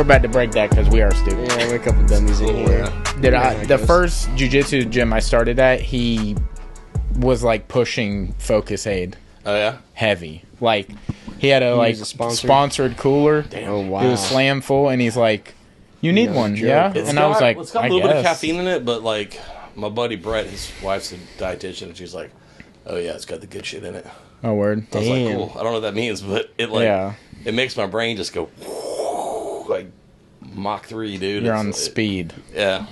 about to break that because we are stupid. Yeah, we're a couple dummies in here. The first jiu-jitsu gym I started at, he was like pushing Focus Aid. Oh yeah, heavy. Like he had a sponsored cooler. Damn. Oh wow. It was slam full, and he's like, "You need one, yeah?" And I was like, "It's got a little bit of caffeine in it, but like my buddy Brett, his wife's a dietitian, and she's like, oh yeah, it's got the good shit in it." Oh word. I was like, cool. I don't know what that means, but it it makes my brain just go like Mach 3, dude. You're on speed. Yeah.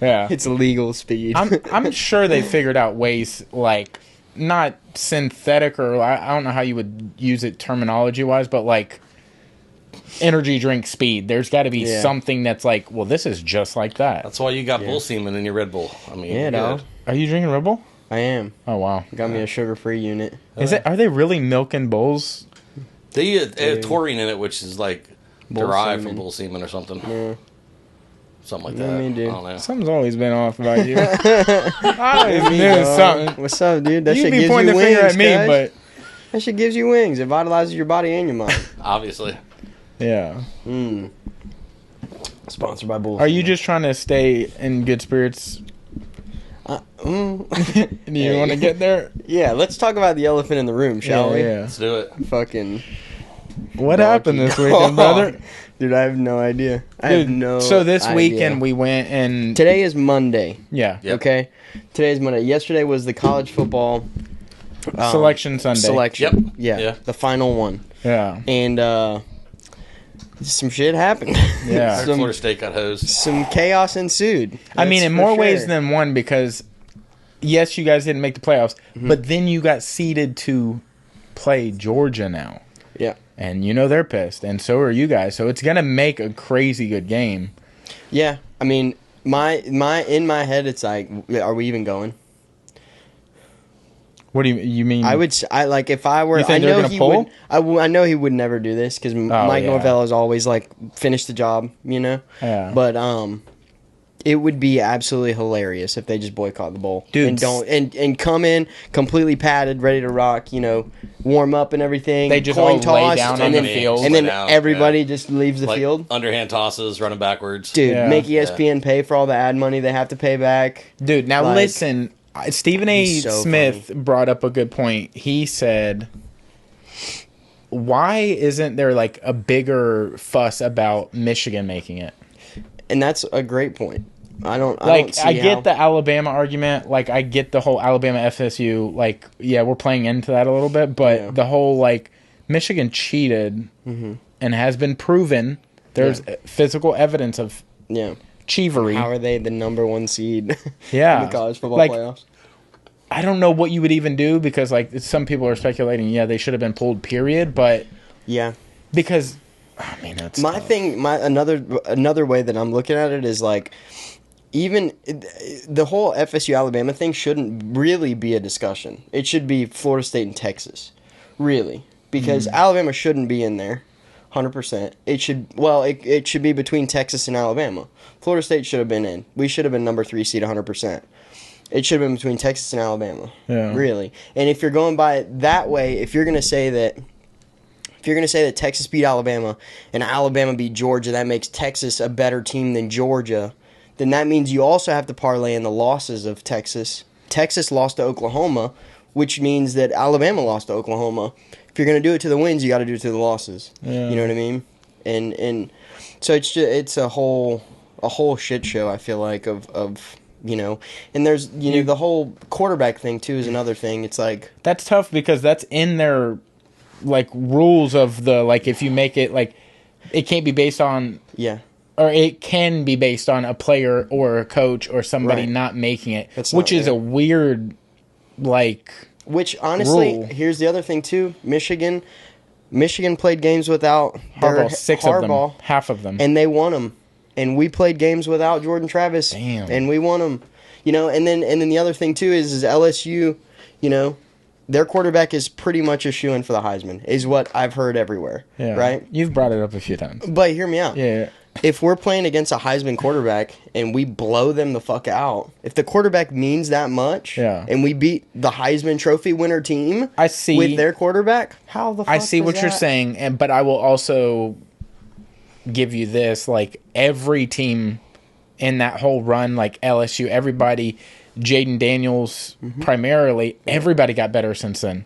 Yeah. It's legal speed. I'm sure they figured out ways, like, not synthetic, or I don't know how you would use it terminology wise, but like energy drink speed. There's got to be something that's like, well, this is just like that. That's why you got bull semen in your Red Bull. I mean, yeah, no. Are you drinking Red Bull? I am. Oh wow. Got me a sugar-free unit. Are they really milking bulls? They have taurine in it, which is like derived from bull semen or something. Yeah. Something like that. I don't know. Something's always been off about you. I always knew something. What's up, dude? That shit be gives pointing you the finger wings, at me, but that shit gives you wings. It vitalizes your body and your mind. Obviously. Yeah. Sponsored by Bull. Are you just trying to stay in good spirits? Do you want to get there? Yeah, let's talk about the elephant in the room, shall we? Yeah. Let's do it. Fucking. What happened this weekend, brother? Dude, I have no idea. So this weekend we went and... Today is Monday. Yeah. Yep. Okay? Today is Monday. Yesterday was the college football... Selection Sunday. Selection. Yep. Yeah. The final one. Yeah. And, some shit happened. Yeah. Florida State got hosed. Some chaos ensued. I mean, in more ways than one, because, yes, you guys didn't make the playoffs, but then you got seeded to play Georgia now. Yeah. And you know they're pissed, and so are you guys. So it's going to make a crazy good game. Yeah. I mean, in my head, it's like, are we even going? What do you mean? If I were, You think they're gonna pull? I know he would never do this because Mike Norvell has always like finished the job, you know. Yeah. But it would be absolutely hilarious if they just boycott the bowl, dude, and come in completely padded, ready to rock, you know, warm up and everything. They just coin all lay down on the field, and then everybody just leaves the field. Underhand tosses, running backwards. Dude, make ESPN pay for all the ad money they have to pay back. Dude, now listen. Stephen A. Smith brought up a good point. He said, why isn't there like a bigger fuss about Michigan making it? And that's a great point. I get the Alabama argument. Like, I get the whole Alabama FSU. Like, yeah, we're playing into that a little bit. But the whole, like, Michigan cheated and has been proven. There's physical evidence of Chievery. How are they the number one seed in the college football playoffs? I don't know what you would even do because, like, some people are speculating, they should have been pulled, period. But, because, I mean, that's my tough. thing. Another way that I'm looking at it is, like, even the whole FSU Alabama thing shouldn't really be a discussion. It should be Florida State and Texas, really, because Alabama shouldn't be in there. 100%. It should be between Texas and Alabama. Florida State should have been in. We should have been number 3 seed 100%. It should have been between Texas and Alabama. Yeah. Really. And if you're going by it that way, if you're going to say that Texas beat Alabama and Alabama beat Georgia, that makes Texas a better team than Georgia, then that means you also have to parlay in the losses of Texas. Texas lost to Oklahoma, which means that Alabama lost to Oklahoma. If you're going to do it to the wins, you got to do it to the losses. Yeah. You know what I mean? And so it's a whole shit show, I feel like, of you know. And there's, you know, the whole quarterback thing, too, is another thing. It's like... That's tough because that's in their, like, rules of the, like, if you make it, like, it can't be based on... Yeah. Or it can be based on a player or a coach or somebody not making it, which is a weird, like... Which, honestly, here's the other thing, too. Michigan played games without Harbaugh, half of them. And they won them. And we played games without Jordan Travis. Damn. And we won them. You know, and then the other thing, too, is LSU, you know, their quarterback is pretty much a shoo-in for the Heisman, is what I've heard everywhere. Yeah. Right? You've brought it up a few times. But hear me out. Yeah. If we're playing against a Heisman quarterback and we blow them the fuck out, if the quarterback means that much, and we beat the Heisman Trophy winner team with their quarterback, how the fuck I see what you're saying, but I will also give you this. Like, every team in that whole run, like LSU, everybody, Jaden Daniels primarily, everybody got better since then.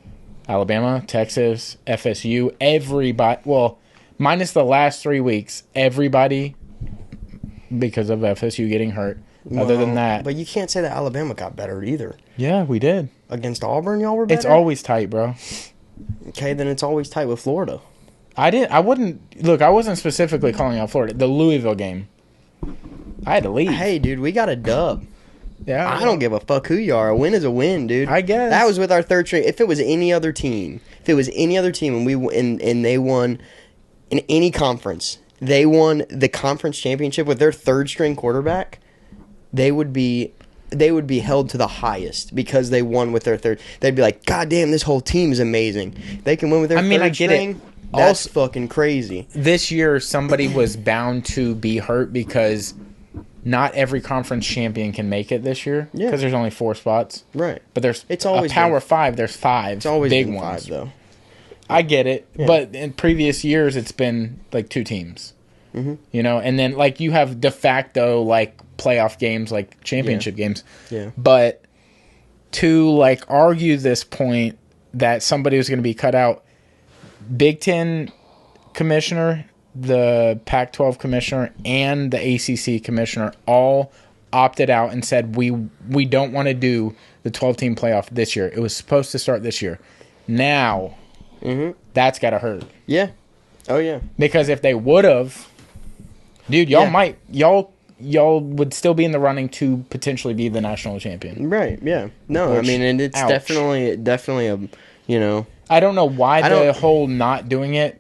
Alabama, Texas, FSU, everybody. Well, minus the last 3 weeks, everybody, because of FSU getting hurt. Other than that. But you can't say that Alabama got better either. Yeah, we did. Against Auburn, y'all were better? It's always tight, bro. Okay, then it's always tight with Florida. I wasn't specifically calling out Florida. The Louisville game, I had to leave. Hey, dude, we got a dub. Yeah, I don't give a fuck who you are. A win is a win, dude. I guess. That was with our third string. If it was any other team, and they won in any conference, they won the conference championship with their third string quarterback, they would be held to the highest because they won with their third. They'd be like, God damn, this whole team is amazing. They can win with their third string. That's fucking crazy. This year, somebody was bound to be hurt because not every conference champion can make it this year. Yeah. Because there's only 4 spots. Right. But it's always a Power 5. There's 5 it's always big been ones. 5, though. I get it. Yeah. But in previous years, it's been like 2 teams. Mm-hmm. You know, and then like you have de facto like playoff games, like championship games. Yeah. But to like argue this point that somebody was going to be cut out, Big Ten commissioner, the Pac-12 commissioner, and the ACC commissioner all opted out and said we don't want to do the 12-team playoff this year. It was supposed to start this year. Now, that's got to hurt. Yeah. Oh, yeah. Because if they would have, dude, y'all would still be in the running to potentially be the national champion. Right, yeah. No, I mean, and it's definitely a, you know. I don't know why the whole not doing it,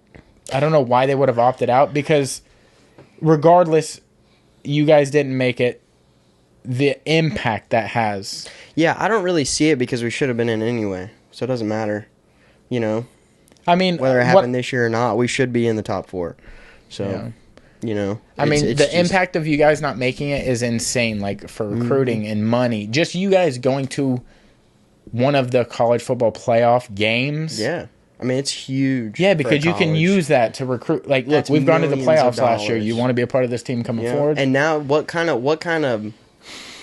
I don't know why they would have opted out, because regardless, you guys didn't make it, the impact that has. Yeah, I don't really see it because we should have been in anyway, so it doesn't matter, you know. I mean, whether it happened this year or not, we should be in the top 4. So, you know. I mean, the impact of you guys not making it is insane, like, for recruiting and money. Just you guys going to one of the college football playoff games. Yeah. I mean, it's huge. Yeah, because you can use that to recruit. Like, look, we've gone to the playoffs last year. You want to be a part of this team coming forward? And now, what kind of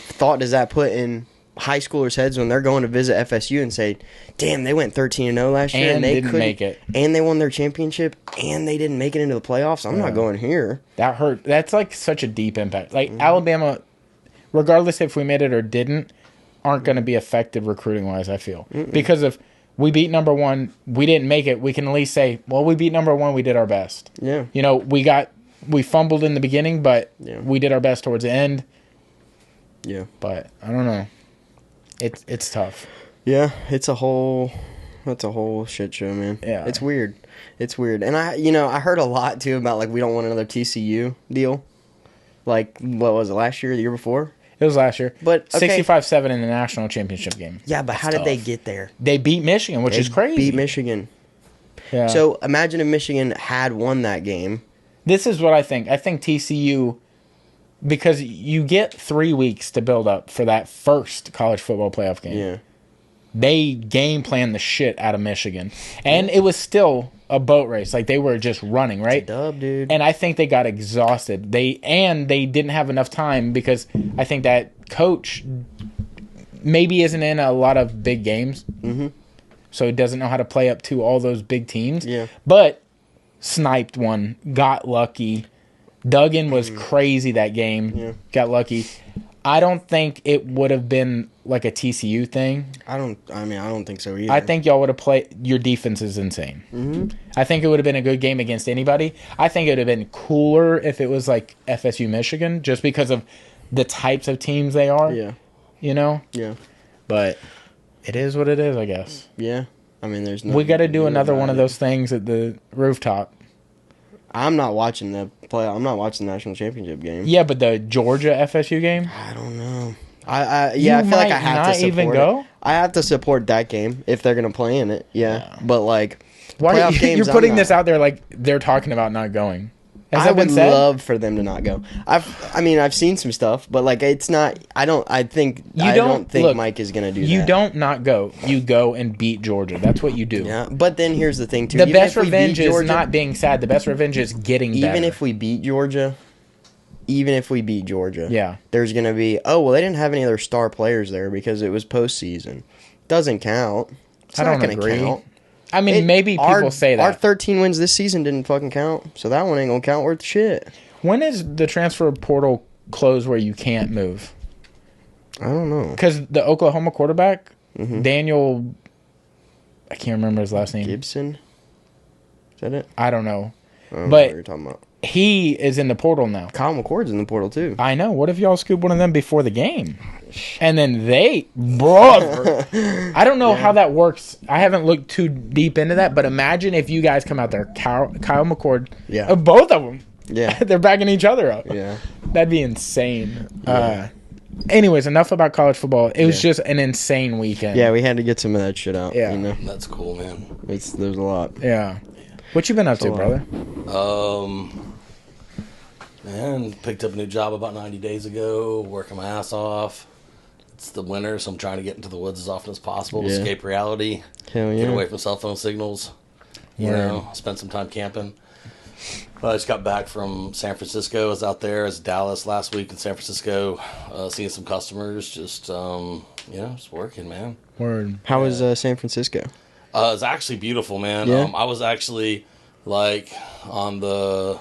thought does that put in high schoolers' heads when they're going to visit FSU and say, "Damn, they went 13-0 last year and they didn't make it, and they won their championship and they didn't make it into the playoffs. I'm not going here." That hurt. That's like such a deep impact. Like Alabama, regardless if we made it or didn't, aren't going to be affected recruiting wise. I feel because if we beat number 1, we didn't make it. We can at least say, well, we beat number 1. We did our best. Yeah. You know, we fumbled in the beginning, but we did our best towards the end. Yeah. But I don't know. It's tough. Yeah, that's a whole shit show, man. Yeah. It's weird. And I heard a lot too about like we don't want another TCU deal. Like, what was it, last year or the year before? It was last year. But 65-7 in the national championship game. Yeah, but how did they get there? They beat Michigan, which is crazy. Beat Michigan. Yeah. So imagine if Michigan had won that game. This is what I think. I think TCU, because you get 3 weeks to build up for that first college football playoff game. Yeah. They game planned the shit out of Michigan. And it was still a boat race. Like, they were just running, right? It's a dub, dude. And I think they got exhausted. They didn't have enough time because I think that coach maybe isn't in a lot of big games. Mm-hmm. So he doesn't know how to play up to all those big teams. Yeah. But sniped one, got lucky. Duggan was crazy that game. Yeah. Got lucky. I don't think it would have been like a TCU thing. I don't think so either. I think y'all would have played. Your defense is insane. Mm-hmm. I think it would have been a good game against anybody. I think it would have been cooler if it was like FSU Michigan, just because of the types of teams they are. Yeah. You know? Yeah. But it is what it is, I guess. Yeah. I mean, there's no. We got to do another one of those things at the rooftop. I'm not watching the playoff. I'm not watching the national championship game. Yeah, but the Georgia FSU game? I don't know. I feel like I have to support even go? it. I have to support that game if they're gonna play in it. Yeah. But like, why you're putting this out there like they're talking about not going? I would love for them to not go. I've seen some stuff, but like it's not. I don't think Mike is gonna do that. You don't not go. You go and beat Georgia. That's what you do. Yeah, but then here's the thing too. The best revenge is not being sad. The best revenge is getting better. Even if we beat Georgia, yeah, there's gonna be they didn't have any other star players there because it was postseason. Doesn't count. It's not gonna count. I mean, maybe people say that. Our 13 wins this season didn't fucking count, so that one ain't gonna count worth shit. When is the transfer portal closed where you can't move? I don't know. Because the Oklahoma quarterback, Daniel, I can't remember his last name. Gibson? Is that it? I don't know. I don't know but what you're talking about. He is in the portal now. Kyle McCord's in the portal, too. I know. What if y'all scoop one of them before the game? And then brother. I don't know how that works. I haven't looked too deep into that, but imagine if you guys come out there, Kyle McCord, both of them. Yeah. They're backing each other up. Yeah. That'd be insane. Yeah. Anyways, enough about college football. It was just an insane weekend. Yeah, we had to get some of that shit out. Yeah. You know? That's cool, man. There's a lot. Yeah. What you been up to, brother? Man, picked up a new job about 90 days ago, working my ass off. It's the winter, so I'm trying to get into the woods as often as possible, escape reality, Hell yeah. get away from cell phone signals, you know, spend some time camping. I just got back from San Francisco. I was out there. I was in Dallas last week in San Francisco, seeing some customers, just working, man. Word. How was San Francisco? It was actually beautiful, man. Yeah? I was actually, like, on the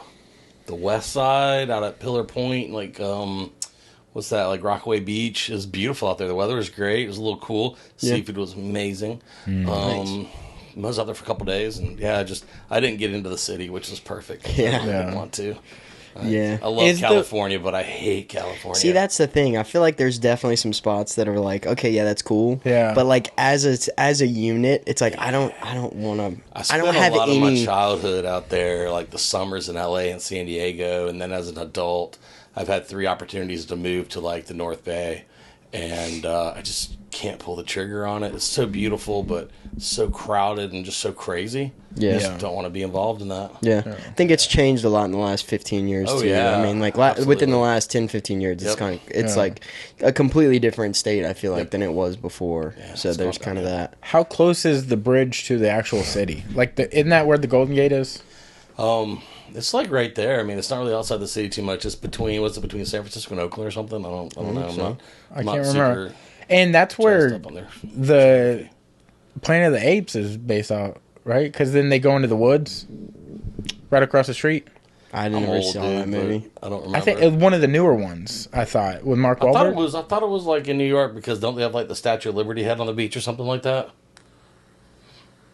west side, out at Pillar Point, like, what's that, like Rockaway Beach. It was beautiful out there. The weather was great. It was a little cool. Seafood was amazing. Nice. I was out there for a couple days, and I didn't get into the city, which was perfect. Yeah. I didn't want to. Yeah. I love California, but I hate California. See, that's the thing. I feel like there's definitely some spots that are like, okay, yeah, that's cool. Yeah. But like as a unit, it's like I don't want to. I don't have a lot of my childhood out there, like the summers in LA and San Diego, and then as an adult, I've had 3 opportunities to move to like the North Bay, and I just can't pull the trigger on it. It's so beautiful, but so crowded and just so crazy. Yeah. I just don't want to be involved in that. Yeah. I think it's changed a lot in the last 15 years, too. Yeah. I mean, like, within the last 10, 15 years, it's like a completely different state, I feel like, than it was before. Yeah, so there's kind of that. How close is the bridge to the actual city? Like, isn't that where the Golden Gate is? It's like right there. I mean, it's not really outside the city too much. It's between San Francisco and Oakland or something? I don't know. I can't remember. And that's where the Planet of the Apes is based off, right? Because then they go into the woods right across the street. I never saw that movie. I don't remember. I think it was one of the newer ones, I thought, with Mark Wahlberg. I thought it was like in New York, because don't they have like the Statue of Liberty head on the beach or something like that?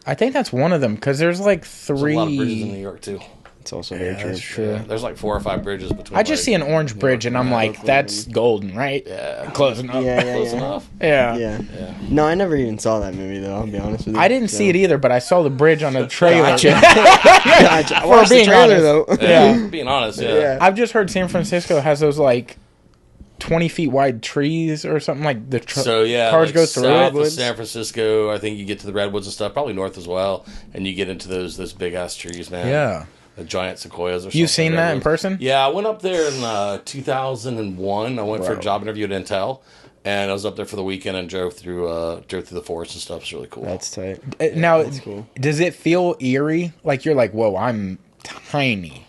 I think that's one of them, because there's like 3... There's a lot of bridges in New York, too. It's also very true. That's true. Yeah, there's like 4 or 5 bridges between. I just see an orange bridge, and I'm like, that's golden, right? Yeah. Close enough. Close enough. Yeah. No, I never even saw that movie, though, I'll be honest with you. I didn't see it either, but I saw the bridge on a trailer. I watched the trailer, though. Yeah. Being honest, yeah. I've just heard San Francisco has those, like, 20 feet wide trees or something, like the cars like go through south it. of San Francisco, I think you get to the redwoods and stuff, probably north as well, and you get into those big ass trees, man. Yeah. The giant sequoias or something. You've seen that in person? Yeah, I went up there in 2001. I went for a job interview at Intel, and I was up there for the weekend and drove through the forest and stuff. It's really cool. That's tight. Now, That's cool. Does it feel eerie? Like you're like, whoa, I'm tiny.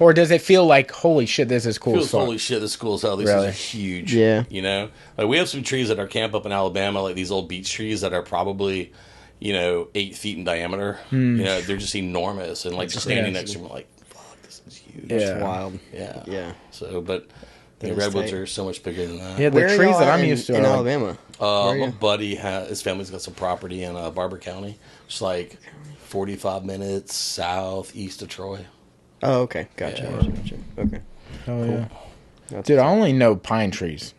Or does it feel like, holy shit, this is cool? It feels, holy shit, this is cool as hell. These are huge. Yeah. You know? Like, we have some trees at our camp up in Alabama, like these old beech trees that are probably, 8 feet in diameter. You know, they're just enormous. And, like, just standing next to them, like, fuck, this is huge. It's wild. Yeah. Yeah. So, but redwoods are so much bigger than that. Yeah, the trees that I'm used to in are Alabama. My buddy, his family's got some property in Barber County. It's like 45 minutes southeast of Troy. Oh, okay. Gotcha. Okay. Oh, yeah. Dude, I only know pine trees.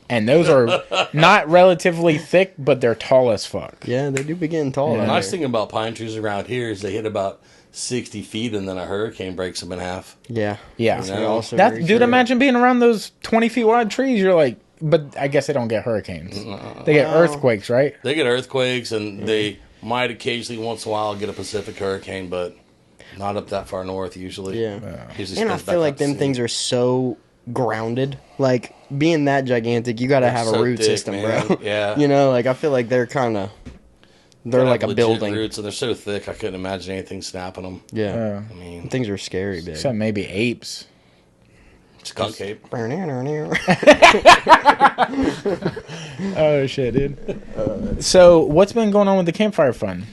And those are not relatively thick, but they're tall as fuck. Yeah, they do be getting tall. The nice thing about pine trees around here is they hit about 60 feet and then a hurricane breaks them in half. Yeah. Yeah. You know? Dude, imagine being around those 20 feet wide trees. You're like, but I guess they don't get hurricanes. They get earthquakes, right? They get earthquakes, and they might occasionally once in a while get a Pacific hurricane, but Not up that far north usually. Yeah. Usually And I spins back feel like up them soon. things are so grounded. Like, being that gigantic, you got to have a so root thick, system, man. bro. Yeah. You know, like, I feel like they're kind of... They're Gotta like have a legit building. roots, and they're so thick I couldn't imagine anything snapping them. Yeah. I mean, Things are scary, big. Except maybe apes. skunk ape. Oh shit, dude. So what's been going on with the Campfire Fund?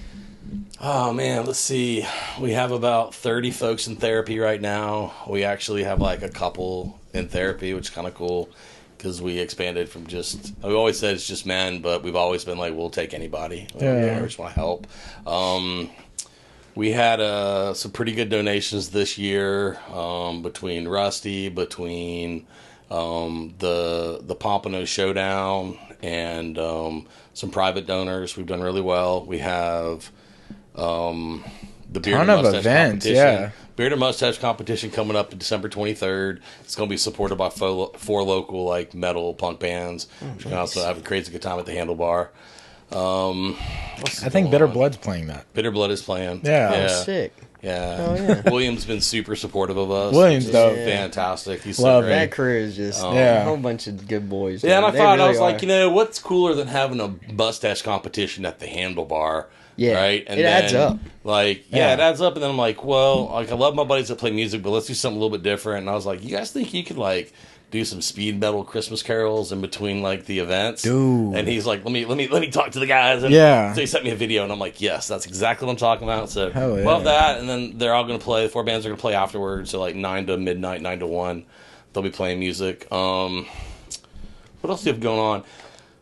Oh man, let's see. We have about 30 folks in therapy right now. We actually have like a couple in therapy, which is kind of cool because we expanded from just. We always said it's just men, but we've always been like, we'll take anybody. We just want to help. We had some pretty good donations this year between Rusty, between the Pompano Showdown, and some private donors. We've done really well. We have the Beard Ton and of Mustache events, competition. yeah. Beard and Mustache competition coming up December 23rd. It's going to be supported by four local like metal punk bands. Which can also have a crazy good time at the Handlebar. I think Bitter Blood's playing that. Bitter Blood is playing. Yeah. Oh, sick. Yeah. Oh, yeah. William's been super supportive of us. William's Which is dope. fantastic. He's Love so it. That great. crew is just Yeah. a whole bunch of good boys. Yeah, and I They thought, I really was like, are. you know, what's cooler than having a mustache competition at the Handlebar? Yeah, Right? it adds up. Like, Yeah. it adds up. And then I'm like, well, like, I love my buddies that play music, but let's do something a little bit different. And I was like, you guys think you could, like, do some speed metal Christmas carols in between, like, the events? Dude. And he's like, let me talk to the guys. And Yeah. so he sent me a video, and I'm like, yes, that's exactly what I'm talking about. So, Hell yeah. love that. And then they're all going to play. The four bands are going to play afterwards. So, like, 9 to midnight, 9 to 1. They'll be playing music. What else do you have going on?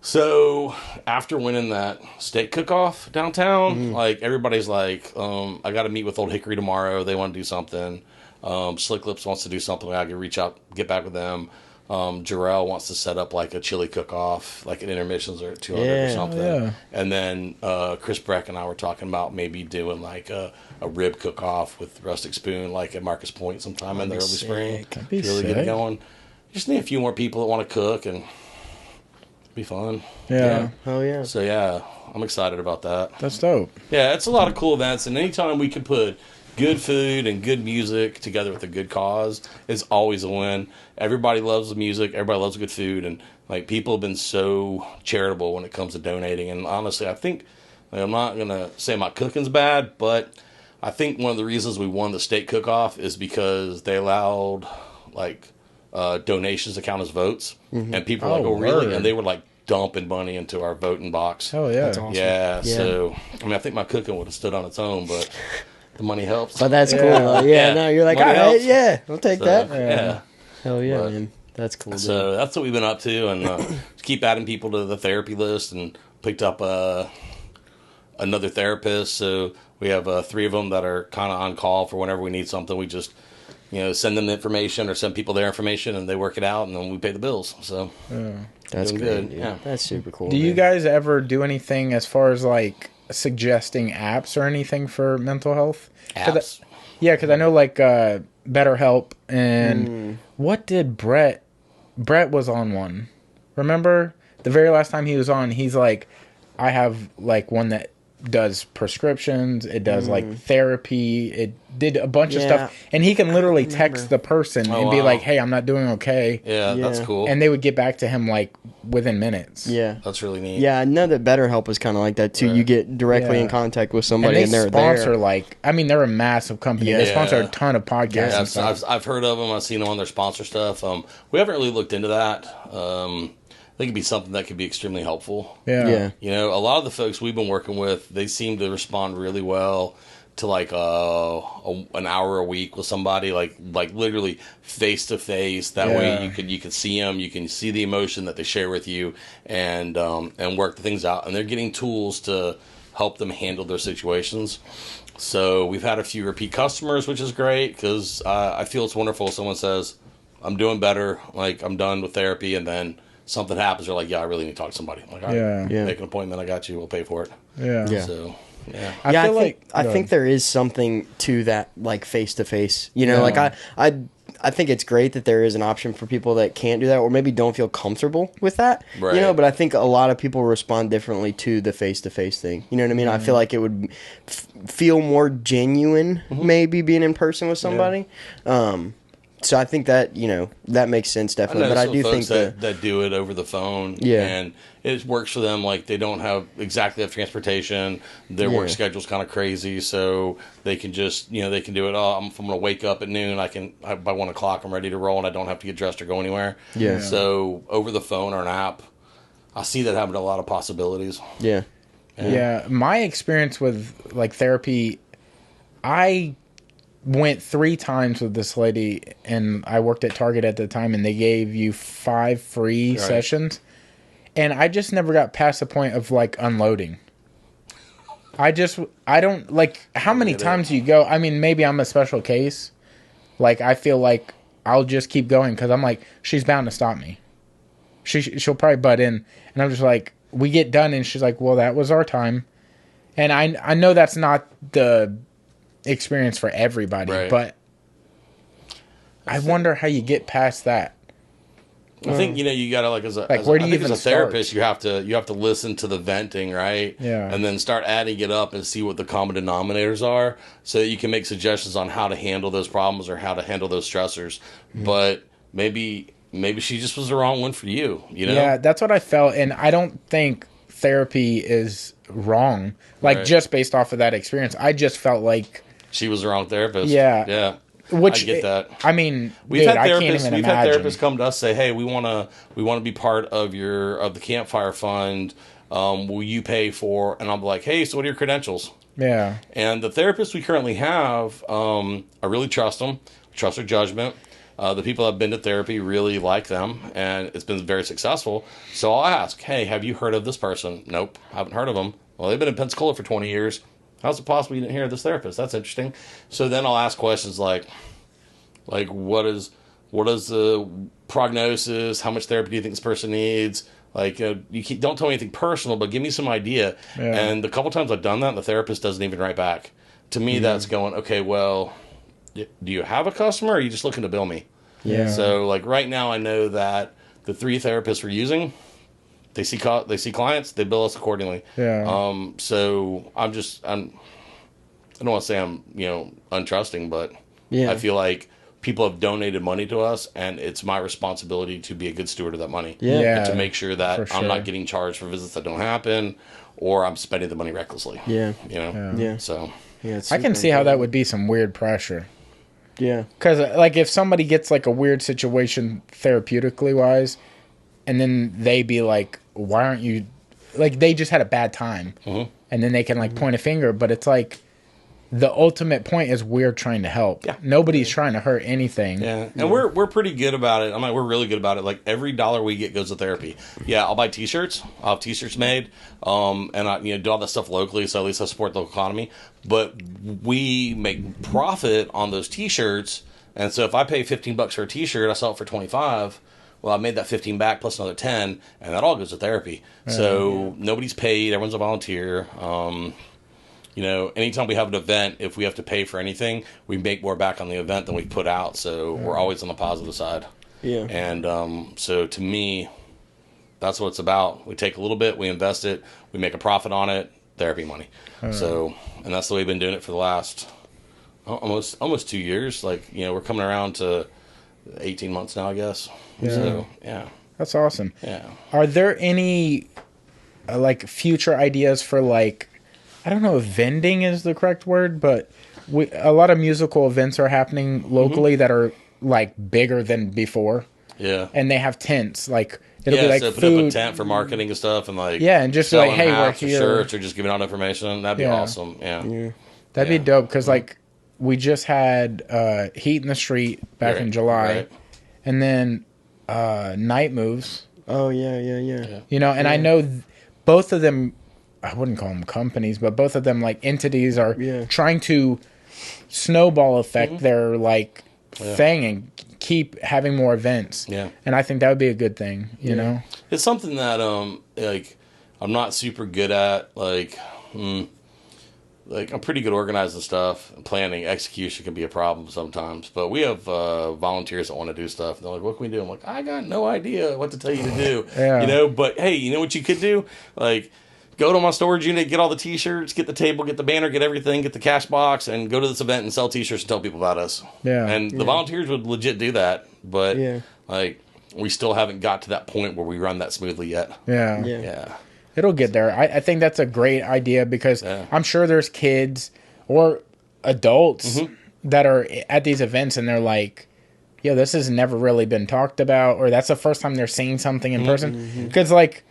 So after winning that steak cook-off downtown, like everybody's like, I got to meet with Old Hickory tomorrow. They want to do something. Slick Lips wants to do something. I can reach out, get back with them. Jarrell wants to set up like a chili cook-off, like at intermissions or at 200 or Yeah, something. yeah. And then Chris Breck and I were talking about maybe doing like a rib cook-off with Rustic Spoon, like at Marcus Point sometime in the early spring. That'd be To really get it sick. going. Just need a few more people that want to cook and be fun. Yeah. Oh yeah. So yeah, I'm excited about that. That's dope. Yeah, it's a lot of cool events, and anytime we can put good food and good music together with a good cause is always a win. Everybody loves the music, everybody loves good food, and like people have been so charitable when it comes to donating. And honestly, I think like, I'm not gonna say my cooking's bad, but I think one of the reasons we won the steak cook-off is because they allowed like donations to count as votes, and people were like, Oh, "Oh, really?" word. And they were like dumping money into our voting box. Hell yeah. That's awesome. Yeah, Yeah. so I mean, I think my cooking would have stood on its own, but the money helps. But that's Yeah. cool. Though. Yeah, Yeah. no, you're like, Money all right, helps. yeah, I'll take So, that. yeah. Hell yeah, But- man. That's cool. Dude. So that's what we've been up to, and just keep adding people to the therapy list, and picked up another therapist. So we have 3 of them that are kind of on call for whenever we need something. We just send them the information or send people their information, and they work it out, and then we pay the bills. So That's doing great, good, dude. yeah. That's super cool. Do you man. guys ever do anything as far as like suggesting apps or anything for mental health? apps. Yeah, because I know like BetterHelp and what did Brett was on one. Remember the very last time he was on, he's like, I have like one that does prescriptions, it does like therapy, it did a bunch of Yeah. stuff, and he can literally text the person and be wow. like, hey, I'm not doing okay, Yeah, that's Yeah. cool. and they would get back to him like within minutes. Yeah. That's really neat. Yeah, I know that BetterHelp is kind of like that too. You get directly Yeah. in contact with And somebody, they and they're sponsor there. like, I mean, they're a massive company. They Yeah. sponsor a ton of podcasts Yeah, and stuff. I've heard of them. I've seen them on their sponsor stuff. We haven't really looked into that. I think it'd be something that could be extremely helpful. Yeah. A lot of the folks we've been working with, they seem to respond really well to like an hour a week with somebody, like literally face to face. That Yeah. way you can see them, you can see the emotion that they share with you, and work the things out. And they're getting tools to help them handle their situations. So we've had a few repeat customers, which is great because I feel it's wonderful if someone says, "I'm doing better, like I'm done with therapy," and then something happens, they're like, "Yeah, I really need to talk to somebody." I'm like, all right, Yeah. Yeah. make an appointment. I got you. We'll pay for it. Yeah. Yeah. So, yeah. I feel I like think there is something to that, like face to face. You know, Yeah. like I think it's great that there is an option for people that can't do that or maybe don't feel comfortable with that. Right. You know, but I think a lot of people respond differently to the face-to-face thing. You know what I mean? I feel like it would feel more genuine maybe being in person with somebody. So I think that, you know, that makes sense definitely. But I do think that do it over the phone. Yeah. And it works for them. Like, they don't have exactly transportation. Their work schedule's kind of crazy. So they can just, you know, they can do it. Oh, if I'm going to wake up at noon, by 1 o'clock, I'm ready to roll and I don't have to get dressed or go anywhere. Yeah. So over the phone or an app, I see that having a lot of possibilities. Yeah. Yeah. My experience with like therapy, I went 3 times with this lady, and I worked at Target at the time, and they gave you 5 free sessions, and I just never got past the point of like unloading. I don't like, how many times do you go? I mean, maybe I'm a special case. Like, I feel like I'll just keep going because I'm like, she's bound to stop me. She'll probably butt in, and I'm just like, we get done, and she's like, well, that was our time. And I know that's not the experience for everybody, but I wonder how you get past that. I think, you know, you gotta where do you even as a therapist, you have to listen to the venting, right? Yeah. And then start adding it up and see what the common denominators are, so that you can make suggestions on how to handle those problems or how to handle those stressors. But maybe she just was the wrong one for you. You know? Yeah, that's what I felt, and I don't think therapy is wrong. Like, just based off of that experience, I just felt like she was the wrong therapist. Yeah. Yeah. Which, I get that. I mean, we've had I can't even had imagine. therapists come to us say, "Hey, we want to be part of the Campfire Fund. Will you pay for?" And I'm like, "Hey, so what are your credentials?" Yeah. And the therapists we currently have, I really trust them. Trust their judgment. The people that have been to therapy really like them, and it's been very successful. So I'll ask, "Hey, have you heard of this person?" "Nope, haven't heard of them." "Well, they've been in Pensacola for 20 years. How's it possible you didn't hear of this therapist? That's interesting." So then I'll ask questions like what is the prognosis? How much therapy do you think this person needs? Like, don't tell me anything personal, but give me some idea. Yeah. And the couple times I've done that, the therapist doesn't even write back. To me, that's going, okay, well, do you have a customer, or are you just looking to bill me? Yeah. So, like, right now I know that the 3 therapists we're using, they see clients, they bill us accordingly. Yeah. So I don't want to say I'm, you know, untrusting, but Yeah. I feel like people have donated money to us, and it's my responsibility to be a good steward of that money. Yeah. And to make sure that For I'm sure. not getting charged for visits that don't happen, or I'm spending the money recklessly. Yeah. You know? Yeah. So Yeah. I can see how that would be some weird pressure. Yeah. Because, like, if somebody gets, like, a weird situation therapeutically wise, and then they be like, why aren't you... Like, they just had a bad time. Mm-hmm. And then they can, like, point a finger. But it's like, the ultimate point is we're trying to help. Yeah. Nobody's trying to hurt anything. yeah, and we're pretty good about it. I mean, we're really good about it. Like, every dollar we get goes to therapy. Yeah, I'll buy T-shirts. I'll have T-shirts made, and I do all that stuff locally, so at least I support the local economy. But we make profit on those T-shirts, and so if I pay $15 for a T-shirt, I sell it for $25. Well, I made that 15 back plus another 10, and that all goes to therapy. So nobody's paid. Everyone's a volunteer. You know, anytime we have an event, if we have to pay for anything, we make more back on the event than we put out. So we're always on the positive side. Yeah. And so to me, that's what it's about. We take a little bit, we invest it, we make a profit on it, therapy money. So, and that's the way we've been doing it for the last almost 2 years. Like, you know, we're coming around to 18 months now, I guess. Yeah. So, yeah. That's awesome. Yeah. Are there any, like, future ideas for, like, I don't know if vending is the correct word, but a lot of musical events are happening locally that are, like, bigger than before. Yeah. And they have tents, like, it'll be like so put food. up a tent for marketing and stuff, and like Yeah, and just selling like, hey, we're hats or here. shirts or just giving out information. That'd be awesome. Yeah. That'd be dope because, like, we just had Heat in the Street back in July, Right. and then Night Moves. Oh yeah. You know, and I know both of them. I wouldn't call them companies, but both of them, like, entities are trying to snowball effect their, like, thing and keep having more events. Yeah. And I think that would be a good thing, you know? It's something that like I'm not super good at. Like like I'm pretty good organizing stuff. Planning, execution can be a problem sometimes. But we have volunteers that want to do stuff. And they're like, "What can we do?" I'm like, "I got no idea what to tell you to do." Yeah. But hey, you know what you could do? Like, go to my storage unit, get all the T-shirts, get the table, get the banner, get everything, get the cash box, and go to this event and sell T-shirts and tell people about us. Yeah. And the volunteers would legit do that, but like we still haven't got to that point where we run that smoothly yet. Yeah. It'll get there. I think that's a great idea because I'm sure there's kids or adults that are at these events and they're like, yo, this has never really been talked about, or that's the first time they're seeing something in person. Because, like,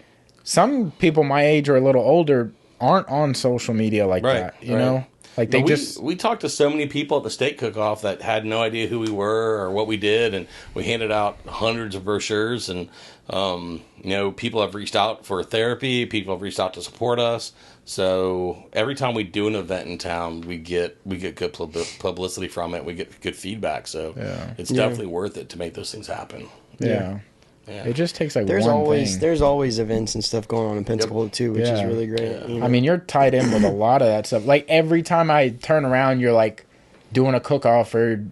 some people my age or a little older aren't on social media like that, you know? Like, they we talked to so many people at the state cook-off that had no idea who we were or what we did, and we handed out hundreds of brochures, and people have reached out for therapy, people have reached out to support us. So every time we do an event in town, we get good publicity from it. We get good feedback. So it's definitely worth it to make those things happen. Yeah. It just takes like there's one always thing. There's always events and stuff going on in Pensacola too, which is really great. Yeah. You know? I mean, you're tied in with a lot of that stuff. Like every time I turn around, you're like doing a cook-off or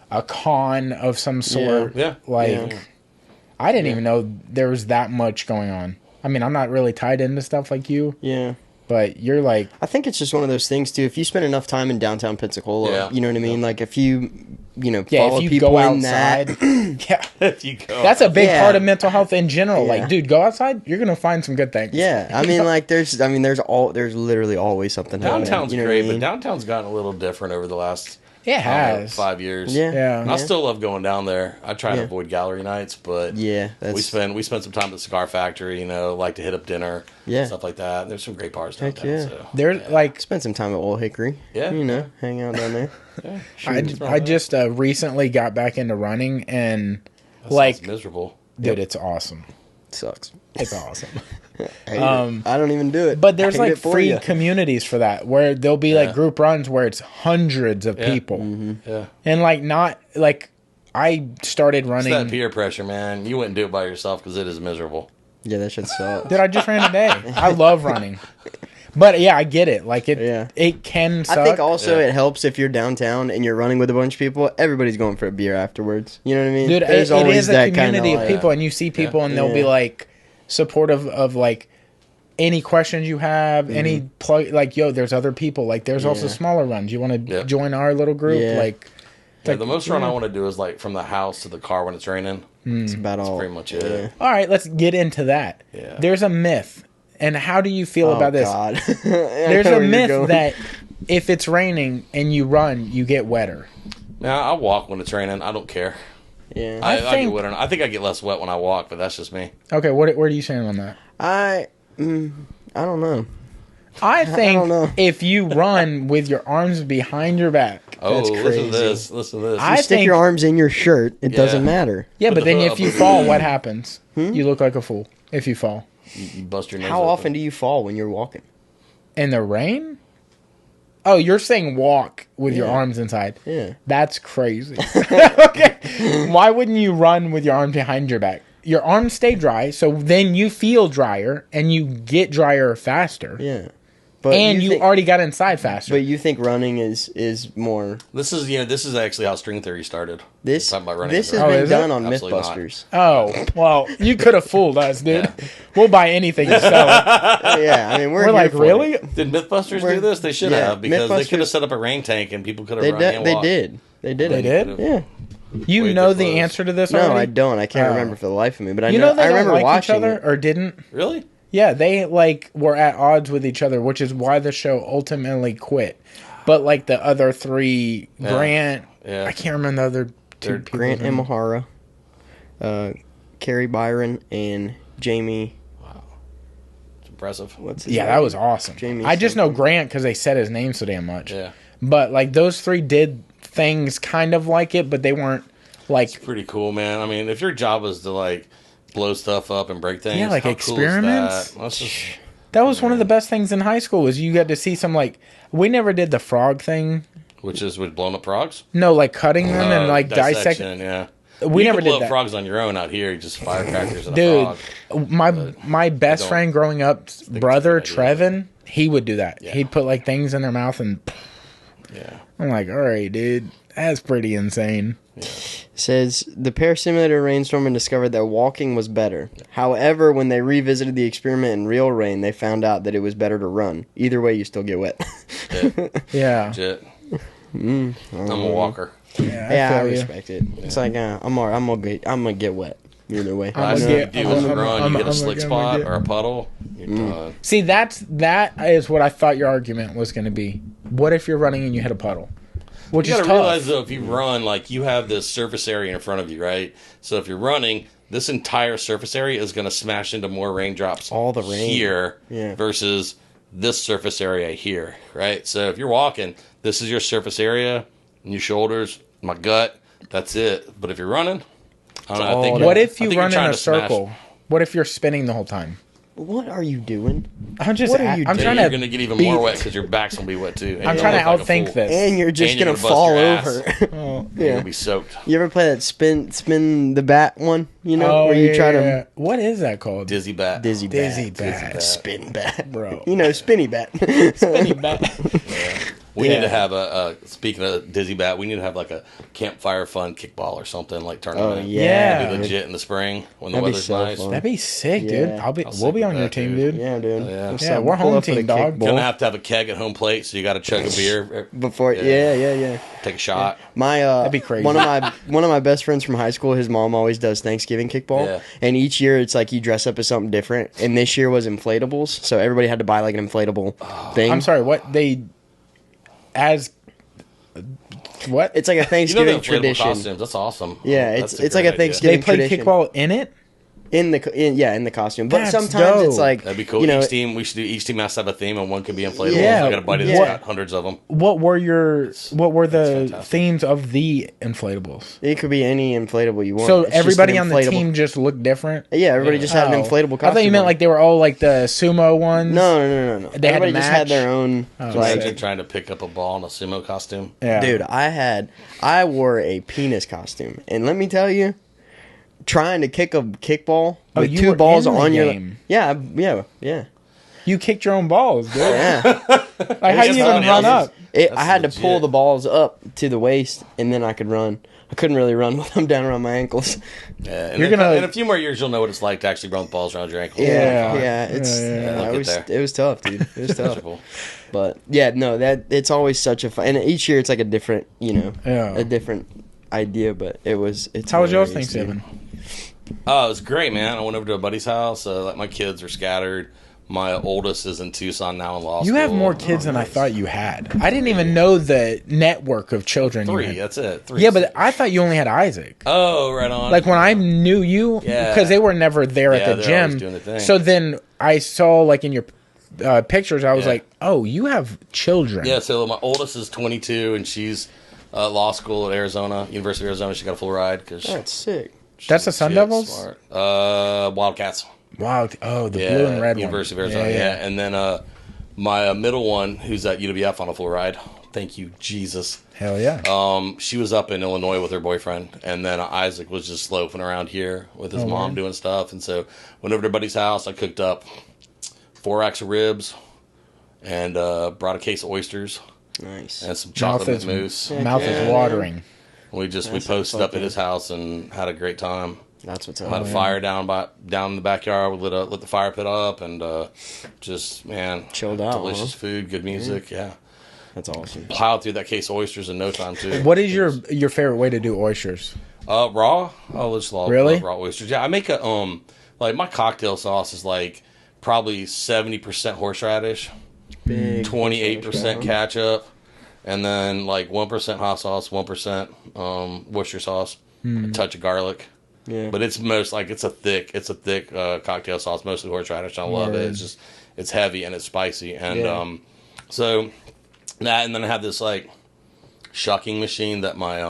a con of some sort. I didn't even know there was that much going on. I mean, I'm not really tied into stuff like you. Yeah. But you're like... I think it's just one of those things, too. If you spend enough time in downtown Pensacola, you know what I mean? Like, if you follow if you people go in outside, that... if you go... That's a big part of mental health in general. Like, dude, go outside, you're going to find some good things. Yeah. I mean, like, there's literally always something happening. Downtown's great, but downtown's gotten a little different over the last... It has 5 years. Yeah. I still love going down there. I try to avoid gallery nights, but we spend some time at the Cigar Factory. Like to hit up dinner, stuff like that. There's some great bars downtown. So, there's like spend some time at Old Hickory. Hang out down there. I just recently got back into running and sounds miserable. Dude, it's awesome. Sucks. It's awesome. I don't even do it. But there's like free communities for that where there'll be like group runs where it's hundreds of people. And like not like I started running. It's that peer pressure, man. You wouldn't do it by yourself because it is miserable. Yeah, that shit sucks. Dude, I just ran today. I love running. But yeah, I get it. Like it can suck. I think also it helps if you're downtown and you're running with a bunch of people. Everybody's going for a beer afterwards. You know what I mean? Dude, There's it always is a that community kind of people, and you see people, and they'll be like supportive of like any questions you have, any plug. Like, yo, there's other people. Like, there's also smaller runs. You want to join our little group? Like, the most run I want to do is like from the house to the car when it's raining. That's about all. That's pretty much it. All right, let's get into that. Yeah. There's a myth. And how do you feel about this? God. There's a myth that if it's raining and you run, you get wetter. Now, I walk when it's raining. I don't care. Yeah. I get wetter. I think I get less wet when I walk, but that's just me. Okay, what are you saying on that? I don't know. I think if you run with your arms behind your back. Oh, that's crazy. Listen to this. You stick your arms in your shirt, it doesn't matter. Yeah, but then if you fall, what happens? You look like a fool if you fall. You bust your nose How open. often do you fall when you're walking? In the rain? Oh, you're saying walk with your arms inside. Yeah. That's crazy. Okay. Why wouldn't you run with your arms behind your back? Your arms stay dry, so then you feel drier, and you get drier faster. Yeah. But and you already got inside faster. But you think running is more... This is actually how string theory started. This has been done on Absolutely Mythbusters. Oh, well, you could have fooled us, dude. We'll buy anything to sell it. Yeah, I mean, we're like, really? Did Mythbusters do this? They should have, because they could have set up a rain tank and people could have run and walked. They did. They did. They did? Yeah. You know the answer to this already? No, I don't. I can't remember for the life of me. But I know they I remember don't like watching each other, it. or didn't? Really? Yeah, they were at odds with each other, which is why the show ultimately quit. But like the other three, Grant, I can't remember the other two people. Grant Imahara, Carrie Byron, and Jamie. Wow, it's impressive. What's his name? That was awesome. Jamie I just know Grant because they said his name so damn much. Yeah, but like those three did things kind of like it, but they weren't like. It's pretty cool, man. I mean, if your job is to like blow stuff up and break things. Yeah, like how experiments. Cool is that? That was one of the best things in high school was you got to see some like we never did the frog thing. Which is with blowing up frogs? No, like cutting them and like dissecting. Yeah. We never can blow did up that. frogs on your own out here. You just firecrackers and a frog. Dude, my best friend growing up, brother Trevin, he would do that. Yeah. He'd put like things in their mouth and Yeah. I'm like, all right, dude, that's pretty insane. Yeah. Says the pair simulated a rainstorm and discovered that walking was better. However, when they revisited the experiment in real rain, they found out that it was better to run. Either way, you still get wet. Yeah. Legit. I'm a walker. Yeah, I feel you. respect it. It's like I'm gonna get wet either way. I'm Last gonna thing you get- do is I'm- run, I'm- you get a I'm- slick I'm- spot I'm- or a puddle, you're done. See, that is what I thought your argument was going to be. What if you're running and you hit a puddle? Which You is gotta tough. realize though, if you run, like you have this surface area in front of you, right? So if you're running, this entire surface area is going to smash into more raindrops. All the rain. Here Yeah. versus this surface area here, right? So if you're walking, this is your surface area, and your shoulders, my gut. That's it. But if you're running, I don't know. I think What you're- if you I think run you're in trying a to smash- circle? What if you're spinning the whole time? What are you doing? I'm just. What are you I'm doing? trying You're to. going to get even be- more wet because your back's going to be wet too. And I'm you're trying to gonna look like a outthink fool. this. And you're just And you're gonna gonna bust fall your ass. over. Oh. You're Yeah. going to be soaked. You ever play that spin the bat one? You know, Oh, where you yeah, try to yeah. What is that called? Dizzy bat. dizzy Dizzy bat, bat. spin bat, Bro. You know, spinny bat. Spinny bat. We Yeah. need to have speaking of dizzy bat, we need to have like a Campfire Fund kickball or something like tournament. Oh, yeah. Be legit in the spring when the That'd be weather's so nice. fun. That'd be sick, dude. Yeah. We'll be sick on with your that, team, dude. dude. Yeah, dude. Oh, yeah. What's Yeah, up? we're Pull home up with a team, dog. kickball. Gonna have to have a keg at home plate, so you got to chug a beer Before, yeah. take a shot. My That'd be crazy. One of my best friends from high school, his mom always does Thanksgiving kickball, Yeah. and each year it's like you dress up as something different. And this year was inflatables, so everybody had to buy like an inflatable thing. I'm sorry. What they as what It's like a You know Thanksgiving the inflatable tradition. costumes? That's awesome. Yeah, That's it's like a great idea. Thanksgiving they play tradition. kickball in it? in the costume. But That's sometimes it's dope. like That'd be cool. You know, each team has to have a theme, and one could be inflatable. Yeah. I got a buddy that's Yeah. got hundreds of them. What were the fantastic. themes of the inflatables? it could be any inflatable you want. So It's just everybody an on the inflatable- team just looked different. Yeah, everybody just had an Oh. inflatable costume. I thought you meant on. like they were all like the sumo ones. No. They had Everybody to just had match? their own. Oh, like, Imagine trying to pick up a ball in a sumo costume. Yeah. dude, I wore a penis costume, and let me tell you, trying to kick a kickball Oh, with you two were balls in the on your game. yeah. You kicked your own balls, dude. Yeah. Like how you That's even not run else. up? That's I had to pull legit. the balls up to the waist, and then I could run. I couldn't really run with them down around my ankles. Yeah, and You're gonna- in a few more years, you'll know what it's like to actually run with balls around your ankles. Yeah. It's I'll get there. it was tough, dude. It was tough. Miserable. But yeah, no, that it's always such a fun. And each year it's like a different, Yeah. a different idea. But it's. How was yours hilarious, dude. Thanksgiving? Oh, it was great, man. I went over to a buddy's house. Like my kids are scattered. My oldest is in Tucson now in law school. You have more kids than I thought you had. I didn't even know the network of children you Three. had. That's it. Three. Yeah, but I thought you only had Isaac. Oh, right on. Like when I knew you, Yeah. because they were never there Yeah, at the they're always gym. doing their thing. So then I saw like in your pictures, I was Yeah. like, oh, you have children. Yeah, so my oldest is 22, and she's law school at University of Arizona. She got a full ride because That's sick. That's the Sun Devils? Smart. Wildcats. Wow. Oh, the Yeah, blue and red University one. of Arizona. Yeah, and then my middle one, who's at UWF on a full ride. Thank you, Jesus. Hell yeah. She was up in Illinois with her boyfriend, and then Isaac was just loafing around here with his mom man. doing stuff. And so went over to buddy's house. I cooked up 4 racks of ribs and brought a case of oysters Nice. and some Mouth chocolate is, mousse. mouth is watering. We posted up at his house and had a great time. That's what's Had up. a fire down in the backyard. We lit the fire pit up and just Chilled out, delicious huh? food, good music. Yeah, That's awesome. plowed through that case of oysters in no time too. What is your favorite way to do oysters? Raw? Oh, just Really? raw oysters. Yeah, I make a like my cocktail sauce is like probably 70% horseradish, Big 28% ketchup, and then like 1% hot sauce, 1% Worcester sauce, a touch of garlic. Yeah. But it's a thick cocktail sauce, mostly horseradish. I love it. It's heavy and it's spicy, and Yeah. so that, and then I have this like shucking machine that my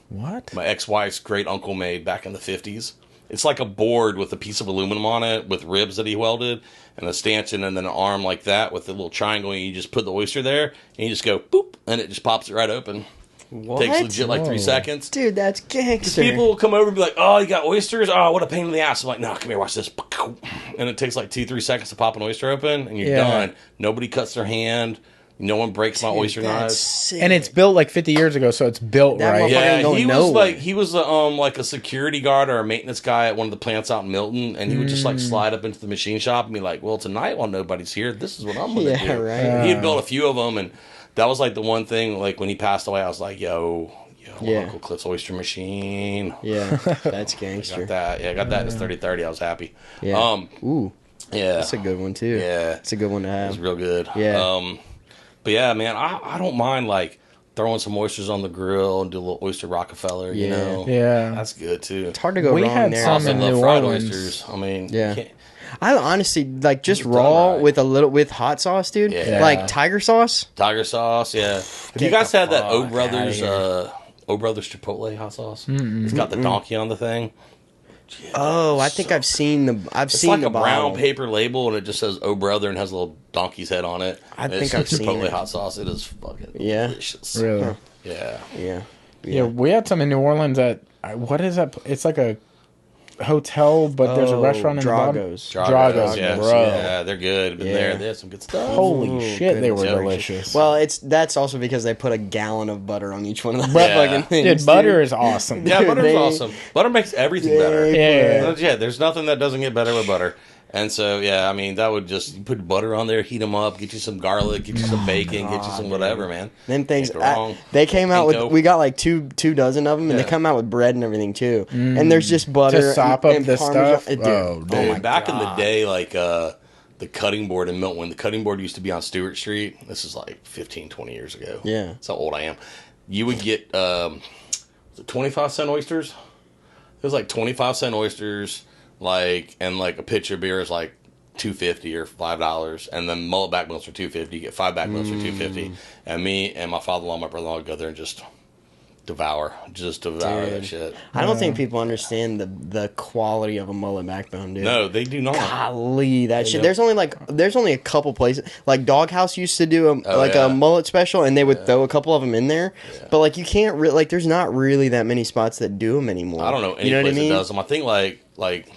What? my ex-wife's great uncle made back in the 50s. It's like a board with a piece of aluminum on it with ribs that he welded and a stanchion and then an arm like that with a little triangle, and you just put the oyster there and you just go boop and it just pops it right open. What? Takes legit like 3 seconds. Dude, that's gangster. People will come over and be like, "Oh, you got oysters? Oh, what a pain in the ass!" I'm like, "No, come here, watch this." And it takes like 2-3 seconds to pop an oyster open, and you're done. Nobody cuts their hand. No one breaks my oyster knives. Sick. And it's built like 50 years ago, so it's built That right. motherfucker ain't going he was like a security guard or a maintenance guy at one of the plants out in Milton, and he would just like slide up into the machine shop and be like, "Well, tonight while nobody's here, this is what I'm gonna do." Right. He had built a few of them, and that was like the one thing. Like when he passed away, I was like, "Yo, Uncle Cliff's oyster machine." Yeah, that's gangster. Got that. Yeah, I got that in his 30-30. I was happy. Yeah. Ooh. Yeah. That's a good one too. Yeah. It's a good one to have. It's real good. Yeah. But yeah, man, I don't mind like throwing some oysters on the grill and do a little oyster Rockefeller. You know. Yeah. That's good too. It's hard to go We wrong had there. some in New fried Orleans. oysters. I mean, Yeah. you can't- I honestly like just Done raw right. with hot sauce, dude. Yeah. Like tiger sauce. Tiger sauce. Yeah. Have you Get guys the had that O fuck Brothers? outta O Brothers Chipotle hot sauce. It's got the donkey on the thing. Oh, I think I've seen the. I've It's seen like the a brown bottle. paper label, and it just says "O Brother" and has a little donkey's head on it. I And think it's I've seen Chipotle it. hot sauce. It is fucking Yeah? delicious. Really? Yeah. Yeah. Yeah, we had some in New Orleans at what is that? It's like a hotel, but there's a restaurant in the bottom. Drago's. Dragos, yes. bro. Yeah, they're good. Been there. They have some good stuff. Holy Ooh, shit, they were goodness delicious. Well, that's also because they put a gallon of butter on each one of those Yeah. fucking things. dude, butter is awesome. Yeah, butter's They- awesome. Butter makes everything better. Yeah. Yeah, there's nothing that doesn't get better with butter. And so, yeah, I mean, that would just, you put butter on there, heat them up, get you some garlic, get you some bacon, get you some whatever, man. Them things. Can't go wrong. They came out Pinko. with. We got like two dozen of them, and they Yeah. come out with bread and everything too. And there's just butter To sop and, up and the Parmesan. stuff? Dude, Oh, dude. oh my Back in the God. day, like, the cutting board in Milton, when the cutting board used to be on Stewart Street, this is like 15, 20 years ago. Yeah. That's how old I am. You would get, was it 25-cent oysters? It was like 25-cent oysters, like, and like a pitcher of beer is like $2.50 or $5, and then mullet back mills for $2.50. You get 5 back mills for $2.50. And me and my father-in-law, my brother-in-law would go there and just devour that shit. I don't think people understand the quality of a mullet backbone, dude. No, they do not. Golly, that shit. don't. There's only a couple places. Like Doghouse used to do yeah. a mullet special, and they would throw a couple of them in there. But like you can't like there's not really that many spots that do them anymore. I don't know any you know place what I mean? that does them. I think like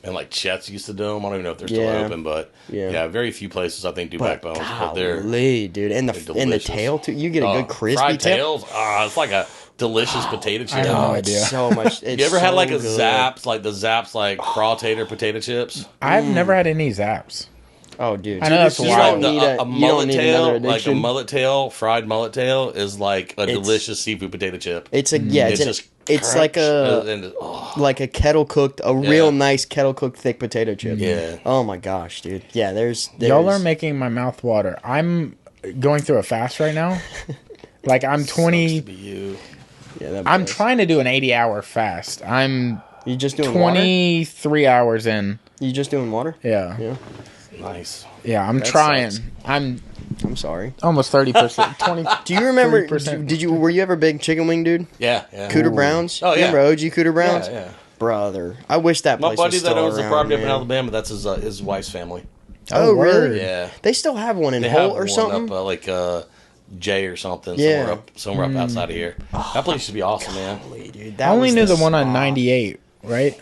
and like Chet's used to do them. I don't even know if they're still Yeah. open, but Yeah. yeah, very few places I think do But backbones. But they're golly, dude, and the delicious. tail too. You get a good crispy fried tail. tails. It's like a delicious potato chip. I have no Oh, it's idea. so much. It's You ever had so like a good. Zaps, like the Zaps, like raw tater potato chips? I've never had any zaps. Oh, dude, I know that's you wild. don't need a you mullet don't need tail, another like a addiction. mullet tail, fried mullet tail is like a It's- delicious seafood potato chip. It's a it's like crunch, a and oh, like a kettle cooked, real nice kettle cooked thick potato chip. Yeah. Oh my gosh, dude. Yeah, there's Y'all are making my mouth water. I'm going through a fast right now. Like I'm sucks to 20. be you. Yeah, that I'm does. trying to do an 80-hour fast. I'm You just doing water? 23 hours in. You just doing water? Yeah. Yeah. Nice. Yeah, I'm That trying. sucks. I'm I'm sorry. almost 30%. 20. Do you remember? 30%. Were you ever a big chicken wing dude? Yeah. Cooter Browns. Oh, You yeah. remember OG Cooter Browns? Yeah. Brother, I wish that My place buddy was that still owns the around, property up in man. Alabama, that's his wife's family. Oh, really? word. Yeah. They still have one in They have Holt or one something. up like Jay or something. Yeah. Somewhere up outside of here. That place used to be awesome, man. Golly, dude, I that only was knew the one on spot. 98, right?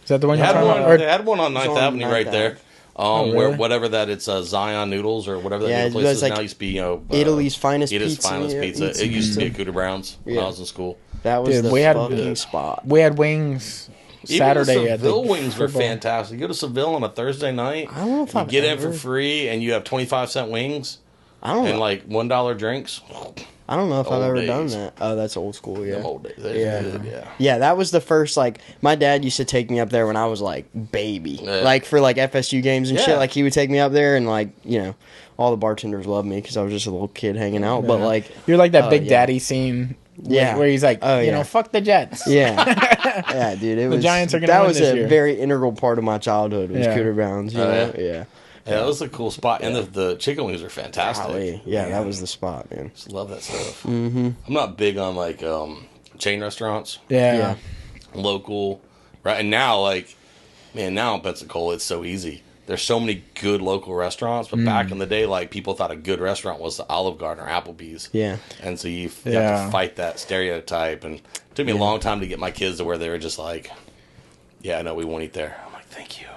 Is that the one They you're had talking one. about? Or- They had one on 9th on Avenue 9th right there. Ave. Where really? whatever that it's Zion Noodles or whatever that Yeah, new it place was is like now used to be Italy's finest Italy's pizza. finest Yeah, pizza. pizza. It used to be at Cooter Browns when Yeah. I was in school. That was Dude, the we had- fucking spot. we had wings Saturday Even the at the Seville wings were football. fantastic. You go to Seville on a Thursday night. I don't know if you I've get in ever- for free, and you have 25-cent wings I don't and know. like $1 drinks. I don't know if I've old ever done days. that. Oh, that's old school. Yeah. Them old days. They're Yeah. good, yeah. Yeah, that was the first, like, my dad used to take me up there when I was, like, baby. Yeah. Like, for, like, FSU games and shit. Yeah. Like, he would take me up there and, like, you know, all the bartenders loved me because I was just a little kid hanging out. But, like, You're like that Oh, Big yeah. Daddy scene. Yeah. Where he's like, Oh, you yeah. know, fuck the Jets. yeah. Yeah, dude, it was. Giants are gonna That win was this a year. very integral part of my childhood was Yeah. Cooter Browns, you Oh, know? yeah? Yeah. Yeah, that was a cool spot. And the chicken wings are fantastic. Golly. Yeah, that was the spot, man. Just love that stuff. Mm-hmm. I'm not big on like chain restaurants, Yeah. Yeah. local, right? And now, like, man, now in Pensacola, it's so easy. there's so many good local restaurants, but back in the day, like, people thought a good restaurant was the Olive Garden or Applebee's. Yeah. And so you have to fight that stereotype. And it took me a long time to get my kids to where they were just like, yeah, no, we won't eat there. I'm like, thank you.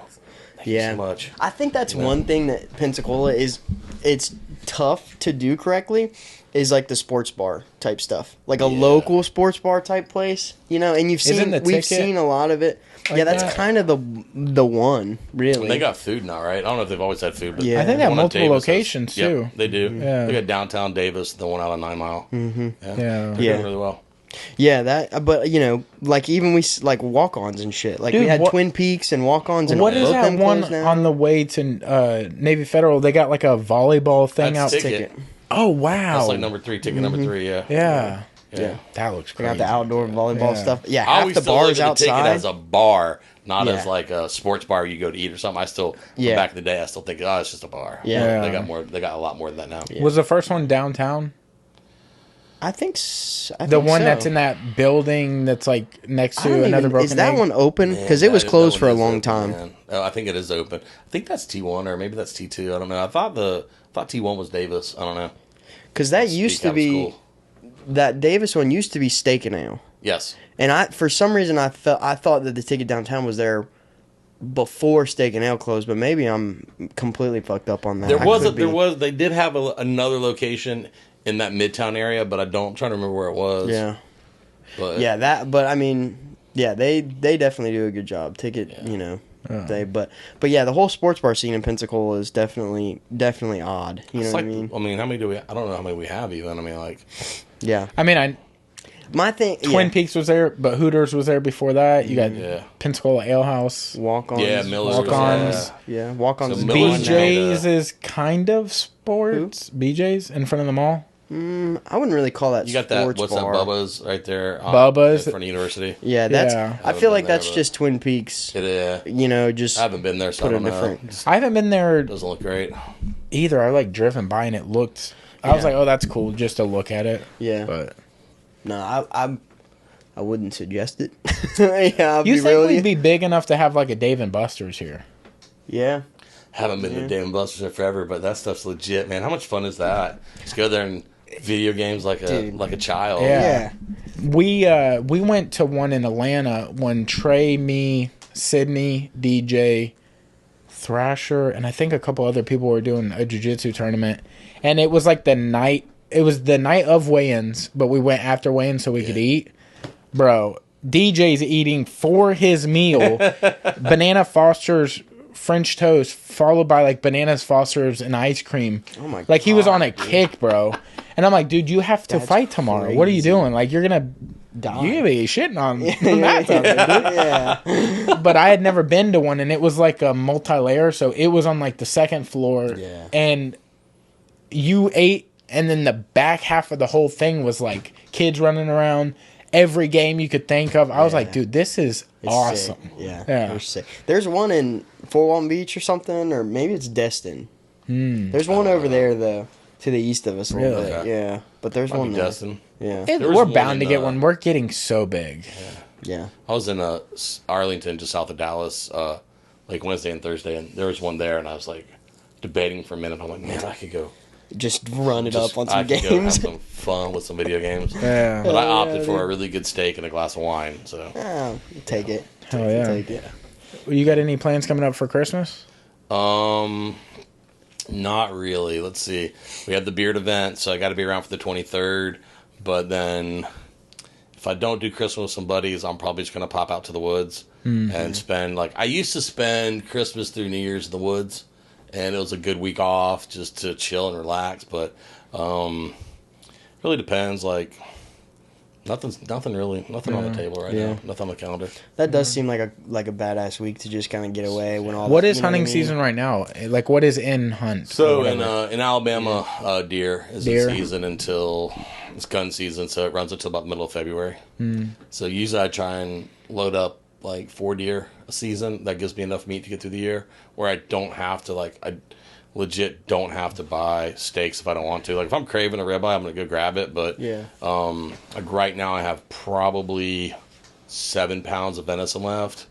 Thank you so much. I think that's one thing that Pensacola it's tough to do correctly is like the sports bar type stuff. Like a local sports bar type place, you know, and we've seen a lot of it. Like yeah, that's kind of the one, really. And they got food now, right? I don't know if they've always had food, but yeah. I think they have multiple locations too. Yep, they do. Yeah. They got downtown Davis, the one out on 9 Mile. Mm-hmm. They're doing really well. Yeah, but you know, like even we like walk-ons and shit. Like we had Twin Peaks and walk-ons and what is that one on the way to Navy Federal? They got like a volleyball thing That's out. Ticket. Oh wow, that's like number 3, ticket number 3. Yeah, that looks they crazy. got the outdoor volleyball stuff. Yeah, I half the bars look at the outside ticket as a bar, not as like a sports bar you go to eat or something. I still back in the day, I still think, it's just a bar. Yeah, they got more. They got a lot more than that now. Yeah. Was the first one downtown? I think the one that's in that building that's like next to another broken Is that egg? one open? Because it was closed for a long time. Man. Oh, I think it is open. I think that's T1 or maybe that's T2. I don't know. I thought T1 was Davis. I don't know. Because that used to be that Davis one used to be Steak and Ale. Yes. And for some reason I thought that the ticket downtown was there before Steak and Ale closed, but maybe I'm completely fucked up on that. They did have another location in that Midtown area, but I'm trying to remember where it was. Yeah. But but I mean, yeah, they definitely do a good job. You know. But yeah, the whole sports bar scene in Pensacola is definitely odd. You know what I mean? I mean, how many do we? I don't know how many we have even. I mean, like, yeah. I mean, my thing. Twin Peaks was there, but Hooters was there before that. You got Pensacola Ale House, Walk-ons. Yeah, Miller's. Walk-ons. Yeah, Walk-ons. So BJ's is kind of sports. Who? BJ's in front of the mall. I wouldn't really call that. You got that? What's bar. that? Bubba's right there. Bubba's in front of University. Yeah, I feel like that's just Twin Peaks. You know, just I haven't been there, so I don't know. I haven't been there. Doesn't look great either. I like driven by and it looked. I was like, oh, that's cool, just to look at it. Yeah, but no, I wouldn't suggest it. Yeah, you think we'd be big enough to have like a Dave and Buster's here? Yeah. Haven't been to Dave and Buster's in forever, but that stuff's legit, man. How much fun is that? Just go there and video games like a child. Yeah. We went to one in Atlanta when Trey, me, Sydney, DJ, Thrasher, and I think a couple other people were doing a jiu-jitsu tournament. And it was like the night of weigh-ins, but we went after weigh-ins so we could eat. Bro, DJ's eating for his meal Banana Foster's French toast, followed by like Bananas Foster's and ice cream. Oh my god. Like he was on a kick, bro. And I'm like, dude, you have to fight tomorrow. Crazy. What are you doing? Like you're gonna die. You're gonna be shitting on that something, dude. Yeah. But I had never been to one, and it was like a multi-layer, so it was on like the second floor. Yeah. And you ate, and then the back half of the whole thing was like kids running around. Every game you could think of. I was like, dude, this is awesome. Sick. Yeah. Sick. There's one in Fort Walton Beach or something, or maybe it's Destin. There's one over there, though, to the east of us a little bit. Yeah. But there's one there. Destin. Yeah. We're bound to get one. We're getting so big. Yeah. I was in Arlington, just south of Dallas, like Wednesday and Thursday, and there was one there, and I was like debating for a minute. I'm like, man, I could go. Just run it up on some games. Go have some fun with some video games. Yeah. But I opted for a really good steak and a glass of wine. So take it. Hell yeah. Take it. You got any plans coming up for Christmas? Not really. Let's see. We have the beard event, so I got to be around for the 23rd. But then, if I don't do Christmas with some buddies, I'm probably just gonna pop out to the woods and spend I used to spend Christmas through New Year's in the woods. And it was a good week off just to chill and relax. But really depends. Like nothing really. Nothing on the table right now. Nothing on the calendar. That does seem like a badass week to just kind of get away when all. What is hunting season right now? Like what is in hunt? So in Alabama, deer is in season until it's gun season. So it runs until about the middle of February. So usually I try and load up like 4 deer a season. That gives me enough meat to get through the year where I don't have to I legit don't have to buy steaks if I don't want to. Like if I'm craving a ribeye, I'm gonna go grab it. But like right now I have probably 7 pounds of venison left,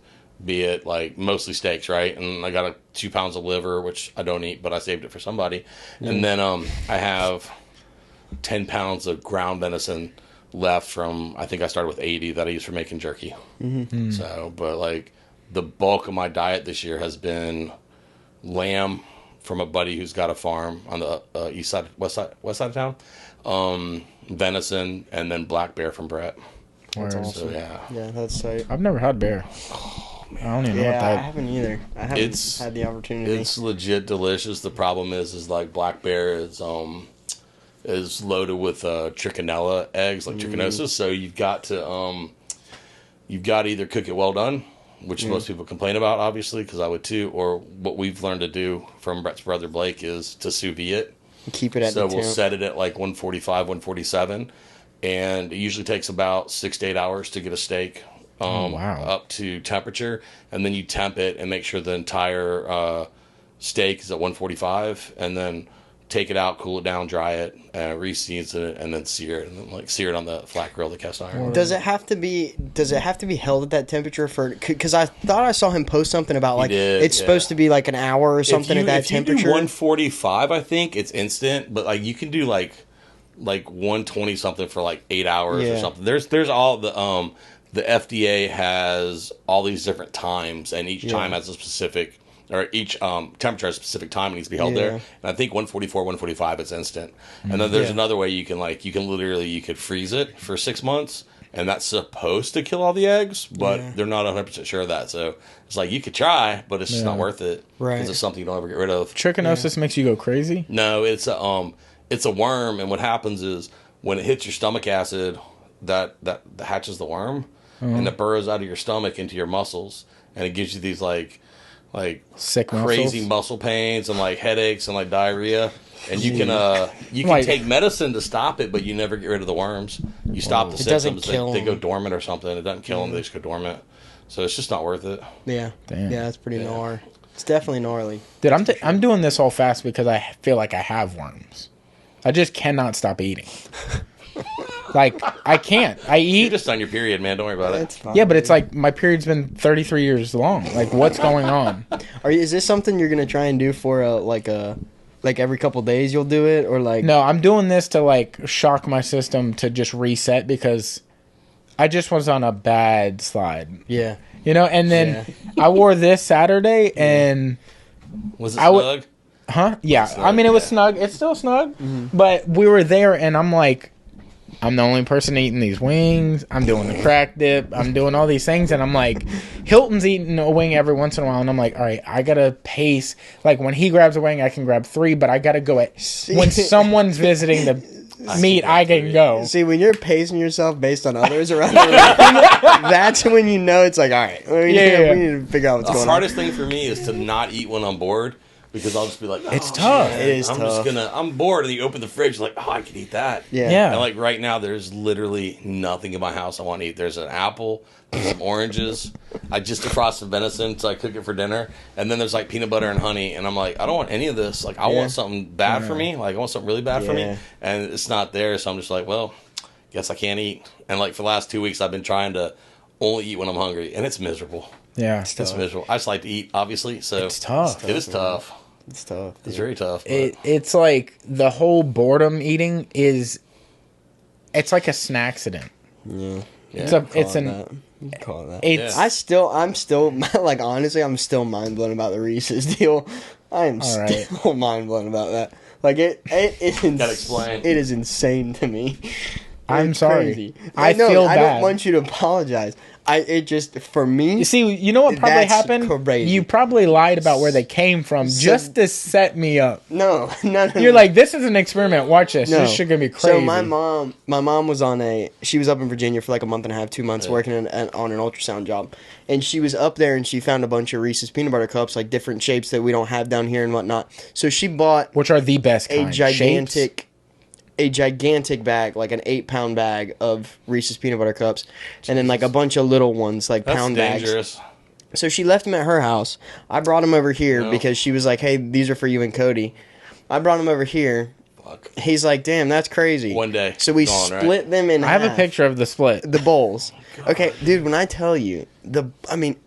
be it like mostly steaks, right? And I got 2 pounds of liver, which I don't eat, but I saved it for somebody. And then I have 10 pounds of ground venison left from, I think I started with 80 that I use for making jerky. So, but like the bulk of my diet this year has been lamb from a buddy who's got a farm on the west side of town, venison, and then black bear from Brett. That's awesome. So, yeah. Yeah, that's tight. I've never had bear. I don't even know what Yeah, that. I haven't either. I haven't had the opportunity. It's legit delicious. The problem is like black bear is loaded with trichinella eggs, like trichinosis. So you've got to either cook it well done, which most people complain about, obviously, because I would too. Or what we've learned to do from Brett's brother Blake is to sous vide it. Keep it at so the we'll temp. set it at like 145, 147, and it usually takes about 6 to 8 hours to get a steak up to temperature, and then you temp it and make sure the entire steak is at 145, and then take it out, cool it down, dry it, re-season it, and then sear it, and then sear it on the flat grill, the cast iron. Does it have to be held at that temperature for? Because I thought I saw him post something about like it's supposed to be like an hour or something at that temperature. If you do 145, I think it's instant, but like you can do like 120 something for like 8 hours or something. There's all the FDA has all these different times, and each time has a specific. Or each temperature has a specific time it needs to be held there. And I think 144, 145 is instant. And then there's another way you could freeze it for 6 months, and that's supposed to kill all the eggs, but they're not 100% sure of that. So it's like you could try, but it's just not worth it. Right. Because it's something you don't ever get rid of. Trichinosis makes you go crazy? No, it's a worm, and what happens is when it hits your stomach acid, that hatches the worm, and it burrows out of your stomach into your muscles, and it gives you these like sick crazy muscle pains and like headaches and like diarrhea, and you can take medicine to stop it, but you never get rid of the worms. You stop the symptoms, they go dormant or something. It doesn't kill them, they just go dormant. So it's just not worth it. Yeah. Damn. Yeah, that's pretty gnarly. It's definitely gnarly. Dude, I'm doing this all fast because I feel like I have worms. I just cannot stop eating. Like, I can't. I eat. You're just on your period, man. Don't worry about it. Fine, yeah, but it's like my period's been 33 years long. Like, what's going on? Is this something you're gonna try and do for like every couple days you'll do it, or like? No, I'm doing this to like shock my system to just reset because I just was on a bad slide. Yeah. You know, and then I wore this Saturday and was it snug? Huh? Yeah. Snug, I mean, it was snug. It's still snug, but we were there, and I'm like, I'm the only person eating these wings. I'm doing the crack dip. I'm doing all these things, and I'm like, Hylton's eating a wing every once in a while, and I'm like, all right, I gotta pace. Like when he grabs a wing, I can grab 3, but I gotta go when someone's visiting the meat, I can go. See, when you're pacing yourself based on others around the room, that's when you know it's like, all right, we need to figure out what's going on. The hardest thing for me is to not eat when I'm bored. Because I'll just be like, it's tough. It is tough. I'm bored, and you open the fridge, like, oh, I could eat that. Yeah. And like right now, there's literally nothing in my house I want to eat. There's an apple, there's some oranges. I just defrosted venison, so I cook it for dinner. And then there's like peanut butter and honey, and I'm like, I don't want any of this. Like, I want something bad for me. Like, I want something really bad for me, and it's not there. So I'm just like, well, guess I can't eat. And like for the last 2 weeks, I've been trying to only eat when I'm hungry, and it's miserable. Yeah, it's miserable. I just like to eat, obviously. So it's tough. It is tough. It's tough. It's very tough. It's like the whole boredom eating it's like a snack accident. Yeah. It's call it that. I'm still like, honestly, I'm still mind blown about the Reese's deal. I am still mind blown about that. Like it Gotta explain. It is insane to me. I'm sorry. Crazy. I feel bad. I don't want you to apologize. For me. You see, you know what probably happened? Crazy. You probably lied about where they came from just to set me up. No. You're like, this is an experiment. Watch this. This shit gonna be crazy. So my mom was she was up in Virginia for like a month and a half, 2 months, working on an ultrasound job, and she was up there and she found a bunch of Reese's peanut butter cups, like different shapes that we don't have down here and whatnot. So she bought, which are the best kind, a gigantic bag, like an 8-pound bag of Reese's peanut butter cups, and then like a bunch of little ones, like pound dangerous. bags. So she left them at her house. I brought them over here because she was like, "Hey, these are for you and Cody." I brought them over here, fuck. He's like, damn, that's crazy. One day. So we gone, split right? them in I have a half. picture of the split. The bowls. Okay, dude, when I tell you, the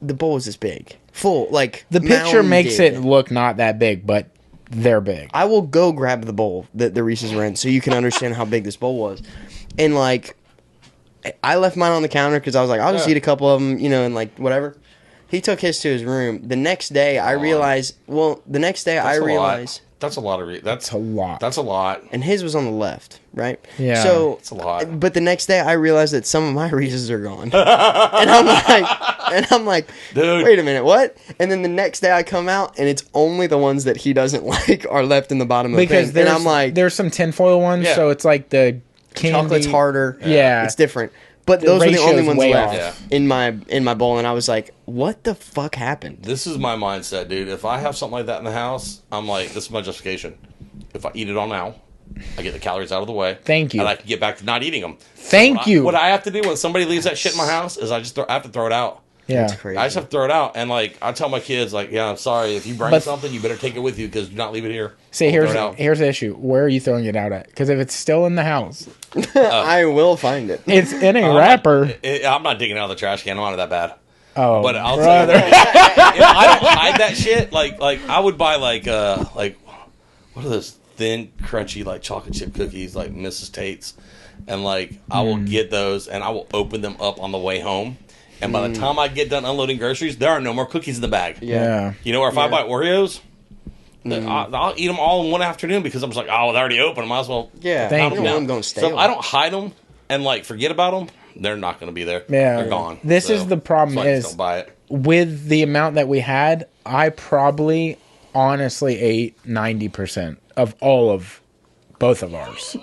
bowl is this big. Full, like, The picture makes mounded. it look not that big, but they're big. I will go grab the bowl that the Reese's were in so you can understand how big this bowl was. And, like, I left mine on the counter because I was like, I'll just eat a couple of them, and, like, whatever. He took his to his room. The next day, I realized, That's a lot of That's a lot. That's a lot. and his was on the left, right? Yeah. So That's a lot. But the next day, I realized that some of my Reese's are gone, and I'm like, Dude. wait a minute, what? And then the next day, I come out, and it's only the ones that he doesn't like are left in the bottom of the because thing. And I'm like, there's some tinfoil ones, Yeah. so it's like the candy. chocolate's harder. Yeah. It's different. But The those were the only ratio's ones way left off. in my bowl, and I was like, what the fuck happened? This is my mindset, dude. If I have something like that in the house, I'm like, this is my justification. If I eat it all now, I get the calories out of the way. Thank you. And I can get back to not eating them. Thank you. What I have to do when somebody leaves that shit in my house is I have to throw it out. Yeah. That's crazy. I just have to throw it out. And, like, I tell my kids, like, yeah, I'm sorry. If you bring But- something, you better take it with you because do not leave it here. See, I'll throw it out. here's the issue. Where are you throwing it out at? Because if it's still in the house, I will find it. it's in a wrapper. I'm not digging out of the trash can. I'm not that bad. Oh, But I'll brother. tell you what, if I don't hide that shit, like I would buy like what are those thin, crunchy like chocolate chip cookies like Mrs. Tate's, and like I will get those and I will open them up on the way home. And by the time I get done unloading groceries, there are no more cookies in the bag. Yeah. You know, or if I buy Oreos, I'll eat them all in one afternoon because I'm just like, oh, they're already open. I might as well. Yeah, Thank I don't you. want them going stale. So if I don't hide them and like forget about them, they're not going to be there. Yeah. They're gone. This is the problem so I just is- don't buy it. With the amount that we had, I probably honestly ate 90% of all of both of ours.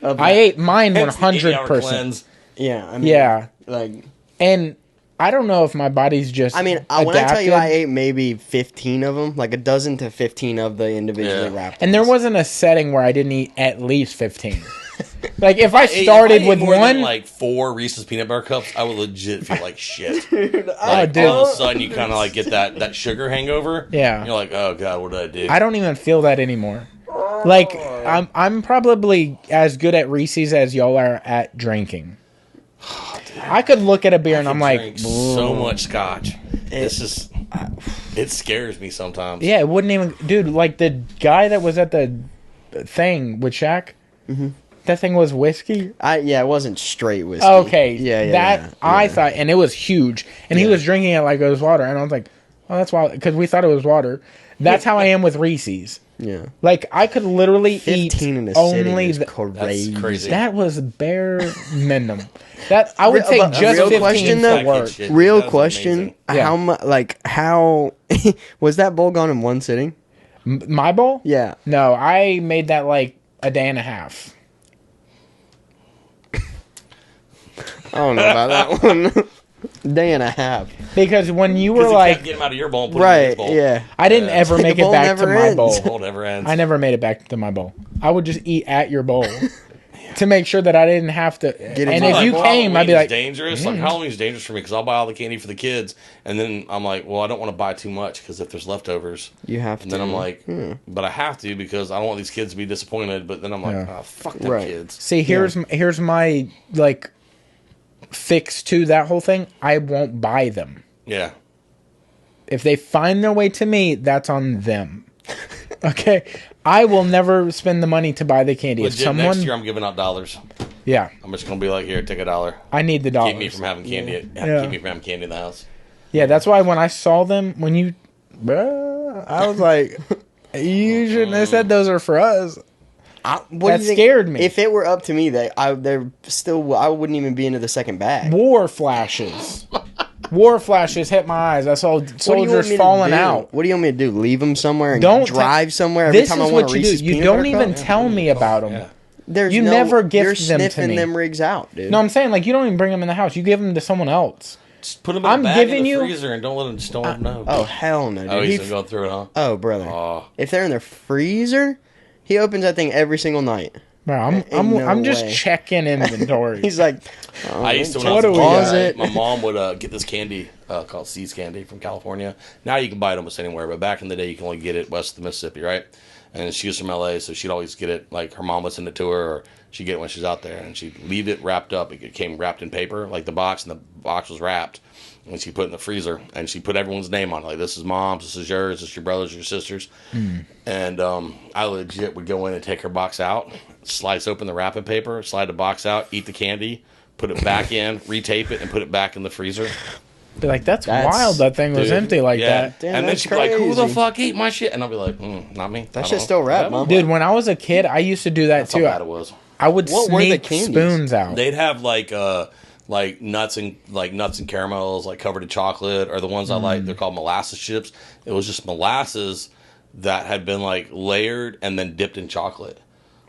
I ate mine Hence the 8-hour 100%. cleanse. Yeah, I mean, Yeah. like, And I don't know if my body's just I mean, when I tell you I ate maybe 15 of them, like a dozen to 15 of the individually Yeah. wrapped and there ones. wasn't a setting where I didn't eat at least 15. Like if I If started I ate with more one, than, like 4 Reese's peanut butter cups, I would legit feel like shit. Dude, Like, dude. all of a sudden, you kind of like get that sugar hangover. Yeah. You're like, oh god, what did I do? I don't even feel that anymore. Like I'm probably as good at Reese's as y'all are at drinking. I could look at a beer and I'm like, drink so much scotch. It scares me sometimes. yeah, it wouldn't even, dude. Like the guy that was at the thing with Shaq, that thing was whiskey. it wasn't straight whiskey. Okay, Yeah. I thought, and it was huge, and he was drinking it like it was water, and I was like, oh, that's wild, because we thought it was water. That's how I am with Reese's. Yeah. Like I could literally eat 15 in a sitting only is the, crazy. That's crazy. that was bare minimum. That I would Real- take but a just real 15 question, for though? That work. kid shit, Real that was question: amazing. Yeah. how was that bowl gone in one sitting? My bowl? Yeah. No, I made that like a day and a half. I don't know about that one. Day and a half. Because when you were Because you like, can't get them out of your bowl and put them in Right. his bowl. Yeah. I didn't ever The make it bowl back to never my ends. bowl. The bowl never ends. I never made it back to my bowl. I would just eat at your bowl to make sure that I didn't have to. Get And it. if Like, you came, I'd be like, dangerous. Like Halloween's dangerous for me because I'll buy all the candy for the kids, and then I'm like, well, I don't want to buy too much because if there's leftovers, You have and to. then I'm like, but I have to because I don't want these kids to be disappointed. But then I'm like, Yeah. oh, fuck them Right. kids. see, here's my like fix to that whole thing. I won't buy them. Yeah. If they find their way to me, that's on them. Okay, I will never spend the money to buy the candy. If Legit, someone, next year I'm giving out dollars. yeah, I'm just gonna be like, here, take $1. I need the dollars. Keep me from having candy. Yeah. Keep me from having candy in the house. Yeah, that's why when I saw them, bruh, I was like, you shouldn't have said those are for us. What do That you think- scared me. If it were up to me, I wouldn't even be into the second bag. War flashes. War flashes hit my eyes. I saw What do you want soldiers me to falling do? out. What do you want me to do? Leave them somewhere and Don't drive somewhere every This time is I want what a you do. Reese's You peanut don't butter even cup? tell me about them. Yeah. There's you no, never gift you're them to sniffing me. them rigs out, dude. No, I'm saying like you don't even bring them in the house. You give them to someone else. Just put them in I'm a bag giving in the you- freezer and don't let them know. Oh hell no, dude. Oh, He he's f- going through it, huh? oh brother. Oh. If they're in their freezer, he opens that thing every single night. Bro, Ain't I'm no just way. checking inventory. He's like, I used to when I What was do we a got? kid, my mom would get this candy called Seas Candy from California. Now you can buy it almost anywhere, but back in the day you can only get it west of the Mississippi, right? And she was from LA, so she'd always get it, like her mom would send it to her, or she'd get it when she was out there, and she'd leave it wrapped up. It came wrapped in paper, like the box, and the box was wrapped. And she put it in the freezer, and she put everyone's name on it. Like, this is mom's, this is yours, this is your brother's, your sister's. And I legit would go in and take her box out, slice open the wrapping paper, slide the box out, eat the candy, put it back in, retape it, and put it back in the freezer. Be like, that's wild. That thing was empty like that. Damn, and then she'd be like, who the fuck ate my shit? And I'll be like, not me. That shit's still wrapped, mom. Dude, when I was a kid, I used to do that That's too. how bad it was. I would What were the sneak candies? spoons out. They'd have like nuts and caramels, like covered in chocolate, or the ones I like. They're called molasses chips. It was just molasses that had been like layered and then dipped in chocolate.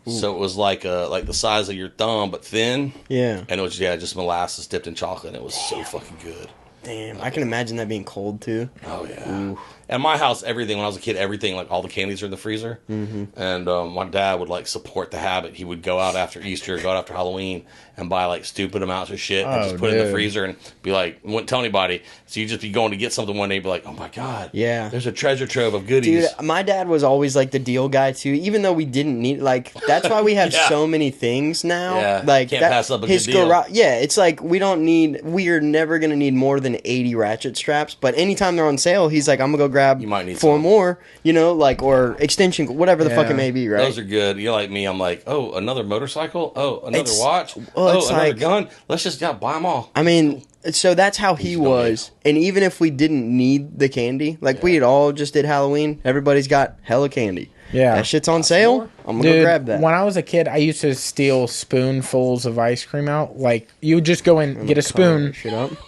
Ooh. So it was like the size of your thumb, but thin. Yeah. And it was just molasses dipped in chocolate. And it was so fucking good. Damn, I can imagine that being cold too. Oh yeah. Ooh. At my house, everything, when I was a kid, everything, like all the candies are in the freezer. And my dad would like support the habit. He would go out after Easter, go out after Halloween, and buy like stupid amounts of shit and just put it in the freezer and be like, wouldn't tell anybody. So you'd just be going to get something one day and be like, oh my God. Yeah. There's a treasure trove of goodies. Dude, my dad was always like the deal guy too, even though we didn't need, like, that's why we have so many things now. Yeah. Like, Can't pass up a good deal. Yeah, it's like we are never going to need more than 80 ratchet straps, but anytime they're on sale, he's like, I'm going to go grab You might need 4 some. more, like, or extension, whatever the fuck it may be, right? Those are good. You're like me. I'm like, oh, another motorcycle? Oh, another watch? It's another like, gun? Let's just buy them all. I mean, so that's how he was. And even if we didn't need the candy, like we had all just did Halloween, everybody's got hella candy. Yeah. That shit's on sale. I'm going to Dude, grab that. When I was a kid, I used to steal spoonfuls of ice cream out. Like, you would just go and get a spoon,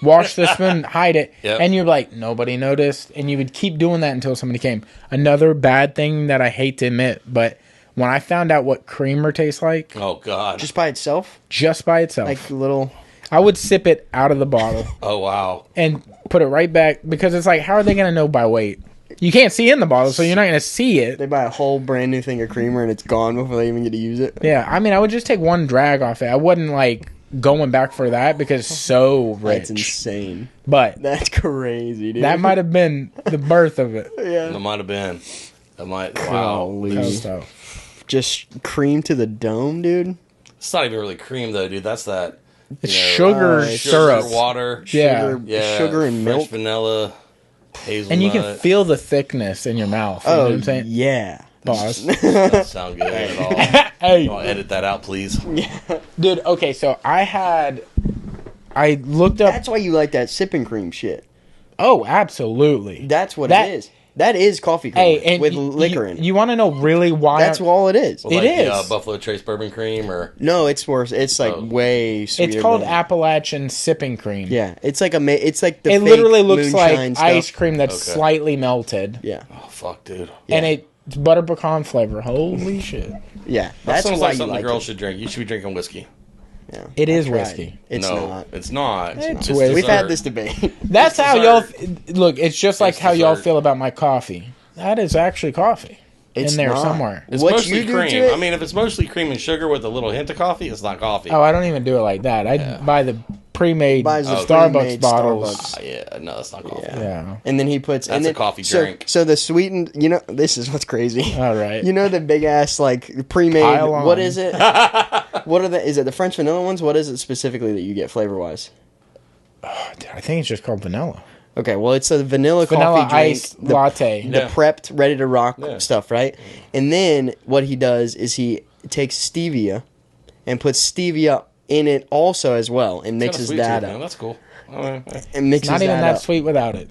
wash the spoon, hide it, and you're like, nobody noticed. And you would keep doing that until somebody came. Another bad thing that I hate to admit, but when I found out what creamer tastes like. Oh, God. Just by itself? Just by itself. Like little... I would sip it out of the bottle. Oh, wow. And put it right back. Because it's like, how are they going to know by weight? You can't see in the bottle, so you're not going to see it. They buy a whole brand new thing of creamer and it's gone before they even get to use it. Yeah, I mean, I would just take one drag off it. I wouldn't, like, going back for that because it's so rich. That's insane. But that's crazy, dude. That might have been the birth of it. Yeah. That might have been. Wow. Just cream to the dome, dude. It's not even really cream, though, dude. That's that. It's sugar syrup. Water. Sugar and milk. Vanilla. Hazelnut. And you can feel the thickness in your mouth. You know what I'm saying? Yeah. Pause. Doesn't sound good at all. Hey. I'll edit that out, please. Yeah. Dude, okay, so I looked up. That's why you like that sipping cream shit. Oh, absolutely. That's what it is. That is coffee cream with liquor in it. You want to know really why? That's all it is. Well, it is. Buffalo Trace bourbon cream or... No, it's worse. It's like way sweeter. It's called Appalachian sipping cream. Yeah, it's like the It literally looks like ice cream that's slightly melted. Yeah. Oh, fuck, dude. Yeah. And it's butter pecan flavor. Holy shit. Yeah, that sounds like something a girl should drink. You should be drinking whiskey. Yeah, it is whiskey. It's not. It's not. It's We've had this debate. That's how y'all... Look, it's just like how y'all feel about my coffee. That is actually coffee. It's in there somewhere. It's mostly cream. I mean, if it's mostly cream and sugar with a little hint of coffee, it's not coffee. Oh, I don't even do it like that. I buy the pre-made Starbucks bottles. Yeah, no, that's not coffee. Yeah. And then he puts... That's a coffee drink. So the sweetened... this is what's crazy. All right. You know the big-ass, like, pre-made... What is it? Is it the French vanilla ones? What is it specifically that you get flavor-wise? I think it's just called vanilla. Okay, well, it's a vanilla coffee drink, ice latte. The prepped, ready to rock stuff, right? And then what he does is he takes stevia and puts stevia in it also as well and mixes that up. That's cool. And mixes not even that sweet without it.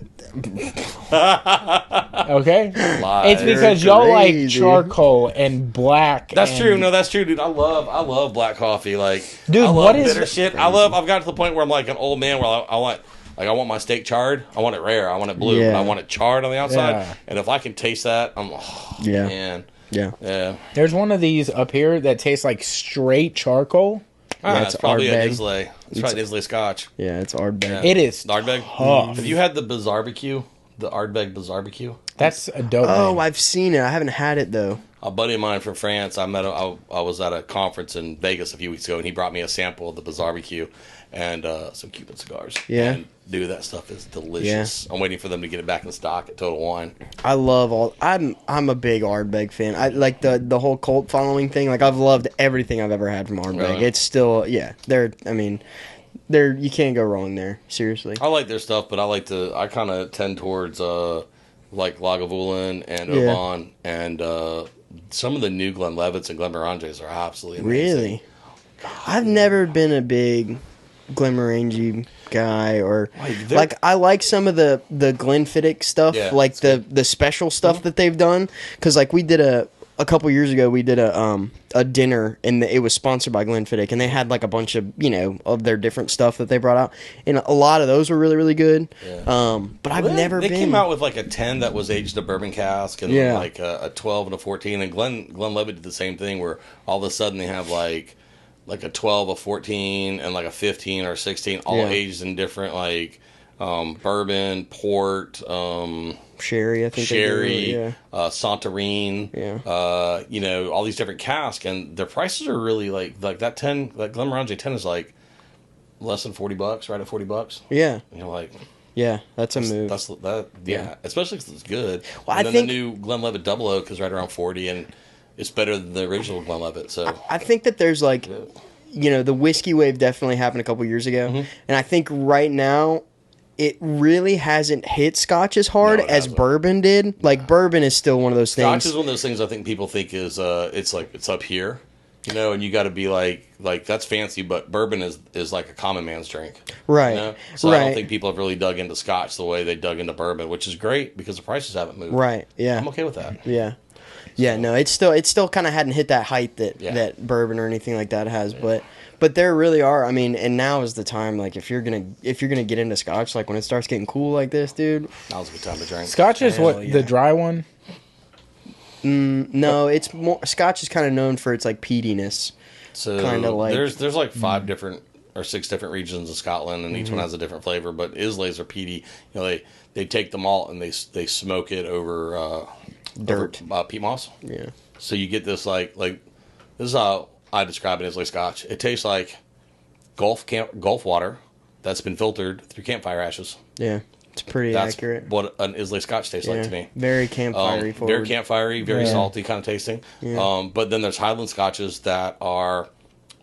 Okay? It's because y'all like charcoal and black. That's true. No, that's true, dude. I love black coffee. Like, dude, I love what is bitter shit? I've got to the point where I'm like an old man where I want my steak charred. I want it rare. I want it blue. But I want it charred on the outside. Yeah. And if I can taste that, man. Yeah. There's one of these up here that tastes like straight charcoal. It's probably an Islay. It's probably an Islay Scotch. Yeah, it's Ardbeg. It is Ardbeg. tough. Have you had the Bizarbecue? the Ardbeg Barbecue. That's a dope Oh, name. I've seen it. I haven't had it though. A buddy of mine from France, I was at a conference in Vegas a few weeks ago, and he brought me a sample of the Barbecue and some Cuban cigars. Yeah. And, dude, that stuff is delicious. I'm waiting for them to get it back in stock at Total Wine. I love all. I'm a big Ardbeg fan. I like the whole cult following thing. Like I've loved everything I've ever had from Ardbeg. Really? It's still they're you can't go wrong there. Seriously. I like their stuff, but I kind of tend towards like Lagavulin and Yeah. Oban and some of the new Glenlivets and Glenmorangies are absolutely amazing. Really? I've never been a big Glenmorangie guy, or Like, I like some of the Glenfiddich stuff, Yeah, like it's the special stuff that they've done. Because like we did a couple years ago, we did a dinner, and it was sponsored by Glenfiddich, and they had like a bunch of of their different stuff that they brought out, and a lot of those were really really good. Yeah. But I've never They been. came out with like a 10 that was aged a bourbon cask, and Yeah. like a 12 and a 14, and Glenlivet did the same thing where all of a sudden they have like a 12, a 14, and like a 15 or 16, all Yeah. aged in different like bourbon, port, Sherry, I think. they sherry, do, yeah. Santorin, all these different casks, and their prices are really like that 10, like Glenmorangie 10 is like less than $40, right at $40. Yeah, Like yeah, that's a move. Yeah, especially because it's good. Well, and I then think- the new Glenlivet Double Oak is right around 40, and it's better than the original Glenlivet. So I think that there's like, the whiskey wave definitely happened a couple years ago, and I think right now it really hasn't hit Scotch as hard No, it as hasn't. bourbon did. Like bourbon is still one of those Scotch things. is one of those things I think people think is it's up here, and you got to be like that's fancy, but bourbon is like a common man's drink, Right, So I don't right. think people have really dug into Scotch the way they dug into bourbon, which is great because the prices haven't moved. Right. Yeah. I'm okay with that. Yeah. Yeah, no, it's still kind of hadn't hit that height that Yeah. that bourbon or anything like that has, but there really are. I mean, and now is the time. Like, if you're gonna get into Scotch, like when it starts getting cool like this, dude. Now's a good time to drink. Scotch is Hell what yeah. the dry one. No, it's more. Scotch is kind of known for its like peatiness. So Kinda like- there's like 5 different or 6 different regions of Scotland, and each one has a different flavor. But Islay's are peaty. They take the malt and they smoke it over Dirt. over, peat moss. Yeah. So you get this like this is how I describe an Islay Scotch. It tastes like Gulf water that's been filtered through campfire ashes. Yeah. It's pretty That's accurate. what an Islay Scotch tastes like to me. Very campfire forward. Very campfirey, very Yeah. salty kind of tasting. But then there's Highland Scotches that are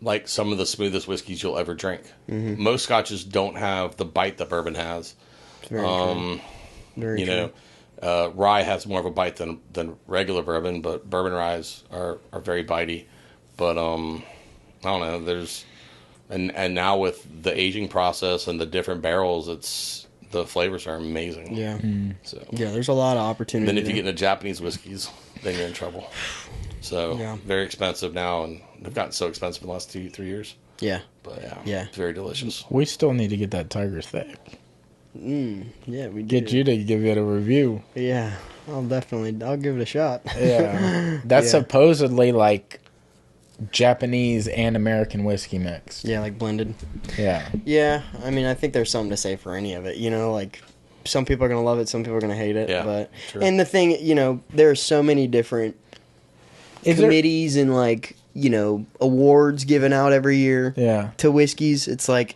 like some of the smoothest whiskeys you'll ever drink. Most Scotches don't have the bite that bourbon has. It's very true. Very true. Rye has more of a bite than regular bourbon, but bourbon ryes are very bitey. But I don't know. There's and now with the aging process and the different barrels, the flavors are amazing. Yeah. So Yeah, there's a lot of opportunity. then if you there. get into Japanese whiskeys, then you're in trouble. So Yeah. very expensive now, and they've gotten so expensive in the last 2-3 years. Yeah. But Yeah. it's very delicious. We still need to get that Tiger Thick. Yeah, we Get did. you to give it a review. Yeah. I'll give it a shot. Yeah, that's Yeah. supposedly like Japanese and American whiskey mix. Yeah, like blended. Yeah, Yeah, I mean, I think there's something to say for any of it. Like some people are gonna love it, some people are gonna hate it. Yeah, but true. and the thing, there are so many different Is there- committees and awards given out every year yeah. to whiskeys. It's like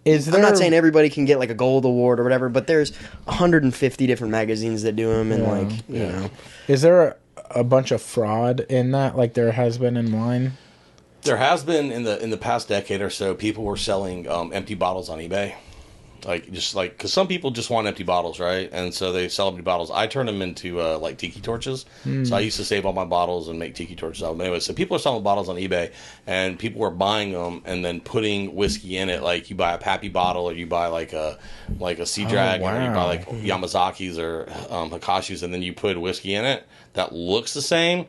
Is there? I'm not saying everybody can get like a gold award or whatever, but there's 150 different magazines that do them, and Yeah. Is there a bunch of fraud in that, like there has been in wine? There has been in the past decade or so, people were selling empty bottles on eBay. Because some people just want empty bottles, right? And so they sell empty bottles. I turn them into like tiki torches. So I used to save all my bottles and make tiki torches out of them. Anyway, so people are selling bottles on eBay, and people were buying them and then putting whiskey in it. Like you buy a Pappy bottle, or you buy like a Sea Dragon, or you buy wow. like Yamazaki's or Hakashi's, and then you put whiskey in it that looks the same,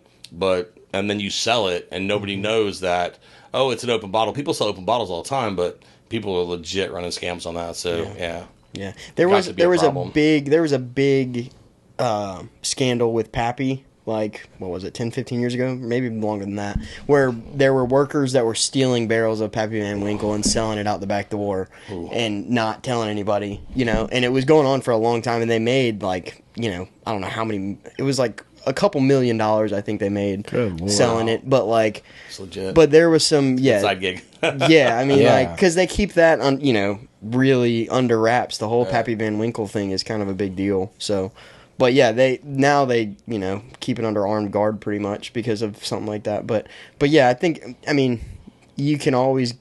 and then you sell it, and nobody knows that. Oh, it's an open bottle. People sell open bottles all the time, but people are legit running scams on that. So yeah. there Got was to be a problem. a big scandal with Pappy like, what was it, 10, 15 years ago? Maybe longer than that. Where there were workers that were stealing barrels of Pappy Van Winkle and selling it out the back door and not telling anybody, you know. And it was going on for a long time, and they made, like, you know, I don't know how many. It was like a couple $1 million, I think they made selling it. But, like, it's legit. But there was some, side gig. Yeah, I mean, like, because they keep that on, you know, really under wraps. The whole Pappy Van Winkle thing is kind of a big deal. So, but yeah, they you know, keep it under armed guard pretty much because of something like that. But yeah, I mean, you can always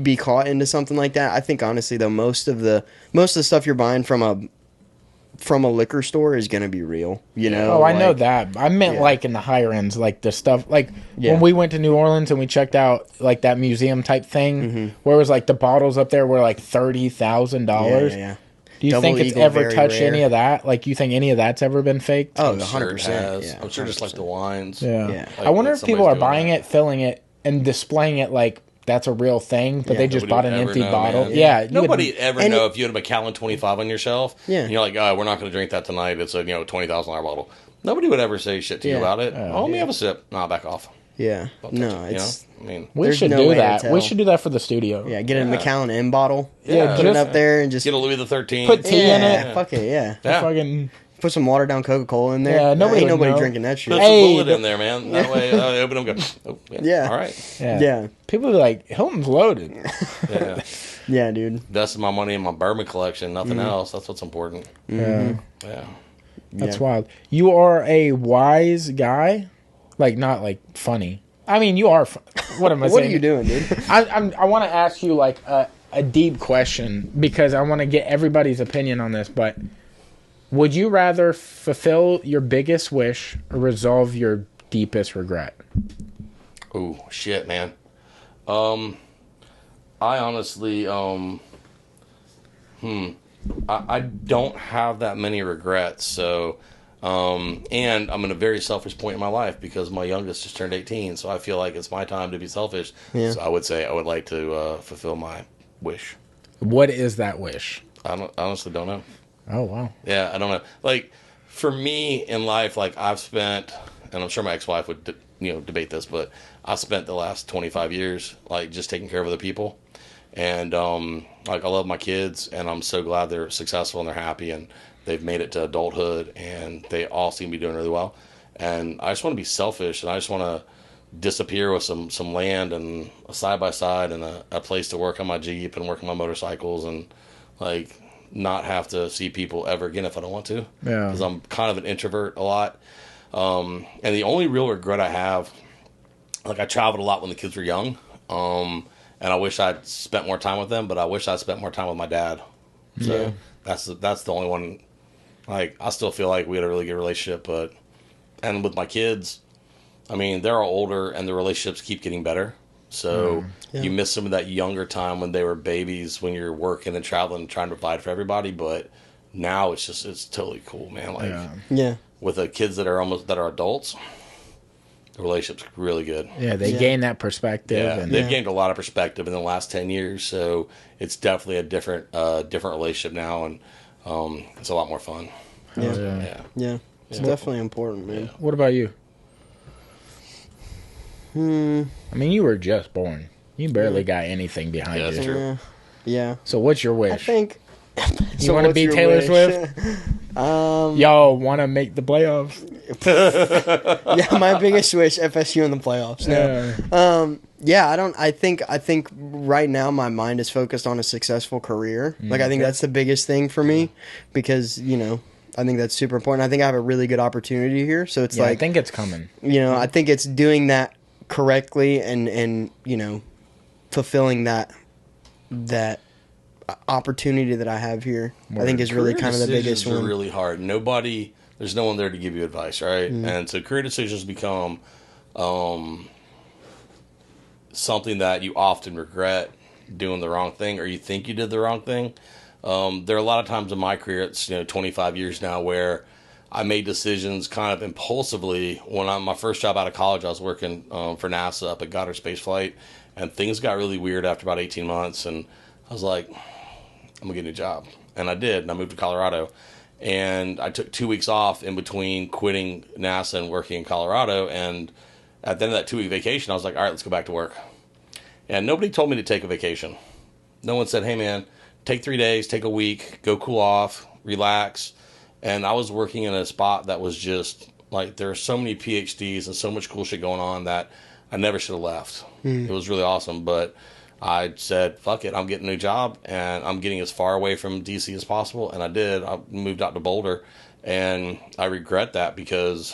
be caught into something like that. I think honestly though, most of the stuff you're buying from a liquor store is going to be real, you know? Oh, I know that. I meant like in the higher ends, like the stuff, like when we went to New Orleans and we checked out like that museum type thing where it was like the bottles up there were like $30,000. Yeah. Do you think it's ever touched any of that? Like, you think any of that's ever been faked? Oh, I'm 100%. Sure it has. Yeah, I'm sure just like the wines. Yeah. Like, I wonder if people are buying that. it, filling it, and displaying it like that's a real thing, but they just bought an empty bottle. Man. Yeah. Nobody ever know if you had a Macallan 25 on your shelf. Yeah. And you're like, oh, we're not going to drink that tonight. It's a $20,000 bottle. Nobody would ever say shit to you about it. Let me have a sip. Nah, back off. Yeah. No, it's... I mean, we should do that. We should do that for the studio. Yeah, get a Macallan M bottle. Yeah, put it up there and just... Get a Louis the 13th. Put tea in it. Fuck it, yeah. Fucking... Put some watered down Coca-Cola in there. Yeah, ain't nobody drinking that shit. Put some bullet in there, man. That way, open them, go. Oh, yeah. All right. Yeah. People are like, Hylton's loaded. Yeah. Yeah, dude. That's my money in my bourbon collection. Nothing else. That's what's important. Yeah. That's Yeah. wild. You are a wise guy, like not like funny. I mean, you are. What am I saying? What are you doing, dude? I want to ask you like a deep question because I want to get everybody's opinion on this. But would you rather fulfill your biggest wish or resolve your deepest regret? Ooh, shit, man. I honestly, I don't have that many regrets. So, and I'm in a very selfish point in my life because my youngest just turned 18. So I feel like it's my time to be selfish. Yeah. So I would say I would like to fulfill my wish. What is that wish? I honestly don't know. Oh, wow. Yeah, I don't know. Like, for me in life, like, I've spent, and I'm sure my ex-wife would, debate this, but I spent the last 25 years, like, just taking care of other people. And, like, I love my kids, and I'm so glad they're successful and they're happy, and they've made it to adulthood, and they all seem to be doing really well. And I just want to be selfish, and I just want to disappear with some land and a side-by-side and a place to work on my Jeep and work on my motorcycles and, like, not have to see people ever again if I don't want to. Yeah. Because I'm kind of an introvert a lot. And the only real regret I have, like I traveled a lot when the kids were young. And I wish I'd spent more time with them, but I wish I'd spent more time with my dad. So that's the only one. Like, I still feel like we had a really good relationship, and with my kids, I mean, they're all older and the relationships keep getting better. So you miss some of that younger time when they were babies, when you're working and traveling and trying to provide for everybody. But now it's totally cool, man. Like, with the kids that are adults, the relationship's really good. Yeah, they gain that perspective. Yeah, and they've gained a lot of perspective in the last 10 years. So it's definitely a different relationship now, and it's a lot more fun. Yeah. It's definitely important, man. Yeah. What about you? I mean, you were just born. You barely got anything behind you. That's true. Yeah. So what's your wish? I think... You want to be Taylor Swift? Y'all want to make the playoffs? Yeah, my biggest wish, FSU in the playoffs. No. I think right now my mind is focused on a successful career. Like, I think that's the biggest thing for me because, I think that's super important. I think I have a really good opportunity here. So it's I think it's coming. I think it's doing that correctly and fulfilling that opportunity that I have here. I think is really kind of the biggest one. Are really hard. There's no one there to give you advice, right? And so career decisions become something that you often regret doing the wrong thing, or you think you did the wrong thing. There are a lot of times in my career, it's 25 years now, where I made decisions kind of impulsively. When my first job out of college, I was working for NASA up at Goddard Space Flight, and things got really weird after about 18 months, and I was like, I'm gonna get a new job. And I did, and I moved to Colorado. And I took 2 weeks off in between quitting NASA and working in Colorado. And at the end of that 2-week vacation, I was like, all right, let's go back to work. And nobody told me to take a vacation. No one said, hey, man, take 3 days, take a week, go cool off, relax. And I was working in a spot that was just like, there are so many PhDs and so much cool shit going on that I never should have left. It was really awesome. But I said, fuck it, I'm getting a new job and I'm getting as far away from DC as possible. And I did. I moved out to Boulder. And I regret that because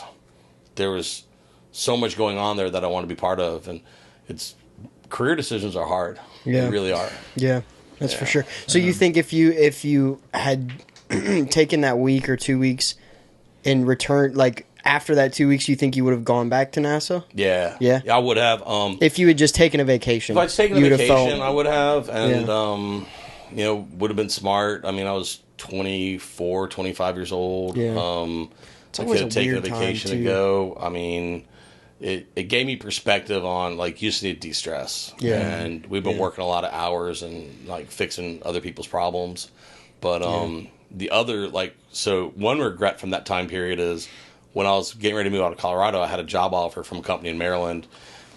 there was so much going on there that I want to be part of. And career decisions are hard. Yeah. They really are. Yeah, that's for sure. So you think if you had taken that week or 2 weeks and returned, like after that 2 weeks, you think you would have gone back to NASA? Yeah. Yeah? I would have. If you had just taken a vacation. If I'd taken a you would have vacation, felt- I would have. And, would have been smart. I mean, I was 24, 25 years old. Yeah. I It's could always have a taken a weird time, vacation to too. go. I mean, it gave me perspective on, like, you just need to de-stress. Yeah. And we've been working a lot of hours and, like, fixing other people's problems. But the other, like, so one regret from that time period is when I was getting ready to move out of Colorado, I had a job offer from a company in Maryland.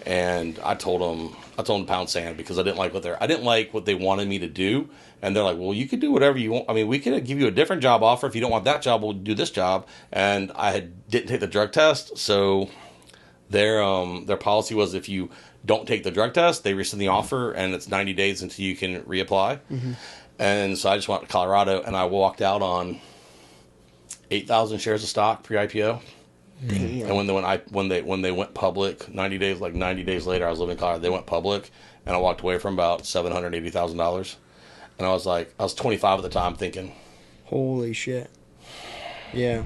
And I told them to pound sand because I didn't like what they wanted me to do. And they're like, well, you could do whatever you want. I mean, we could give you a different job offer. If you don't want that job, we'll do this job. And didn't take the drug test. So their policy was if you don't take the drug test, they rescind the offer and it's 90 days until you can reapply. Mm-hmm. And so I just went to Colorado and I walked out on 8,000 shares of stock pre-IPO. Damn. And when they went public, 90 days later, I was living in Colorado. They went public, and I walked away from about $780,000. And I was 25 at the time, thinking, Holy shit. Yeah.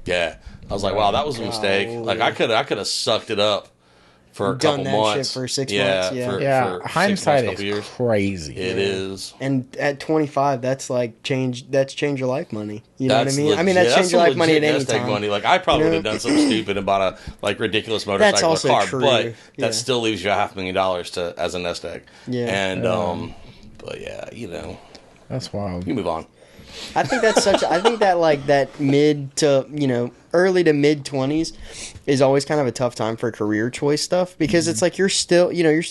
yeah. I was like, wow, that was a mistake. Golly. Like I could have sucked it up for a Done couple that months. shit for 6 months, yeah. For hindsight 6 months, couple is years. crazy. It is. And at 25, that's like change your life money. You know That's what I mean? I mean, legit- that's change your some life money at legit any nest egg time. money. Like I probably You would have know? done something stupid and bought a ridiculous motorcycle That's or also car, true. but Yeah. that still leaves you $500,000 as a nest egg. Yeah. And but yeah, That's wild. you move on. I think that's I think that like that mid to, early to mid 20s is always kind of a tough time for career choice stuff because it's like you're still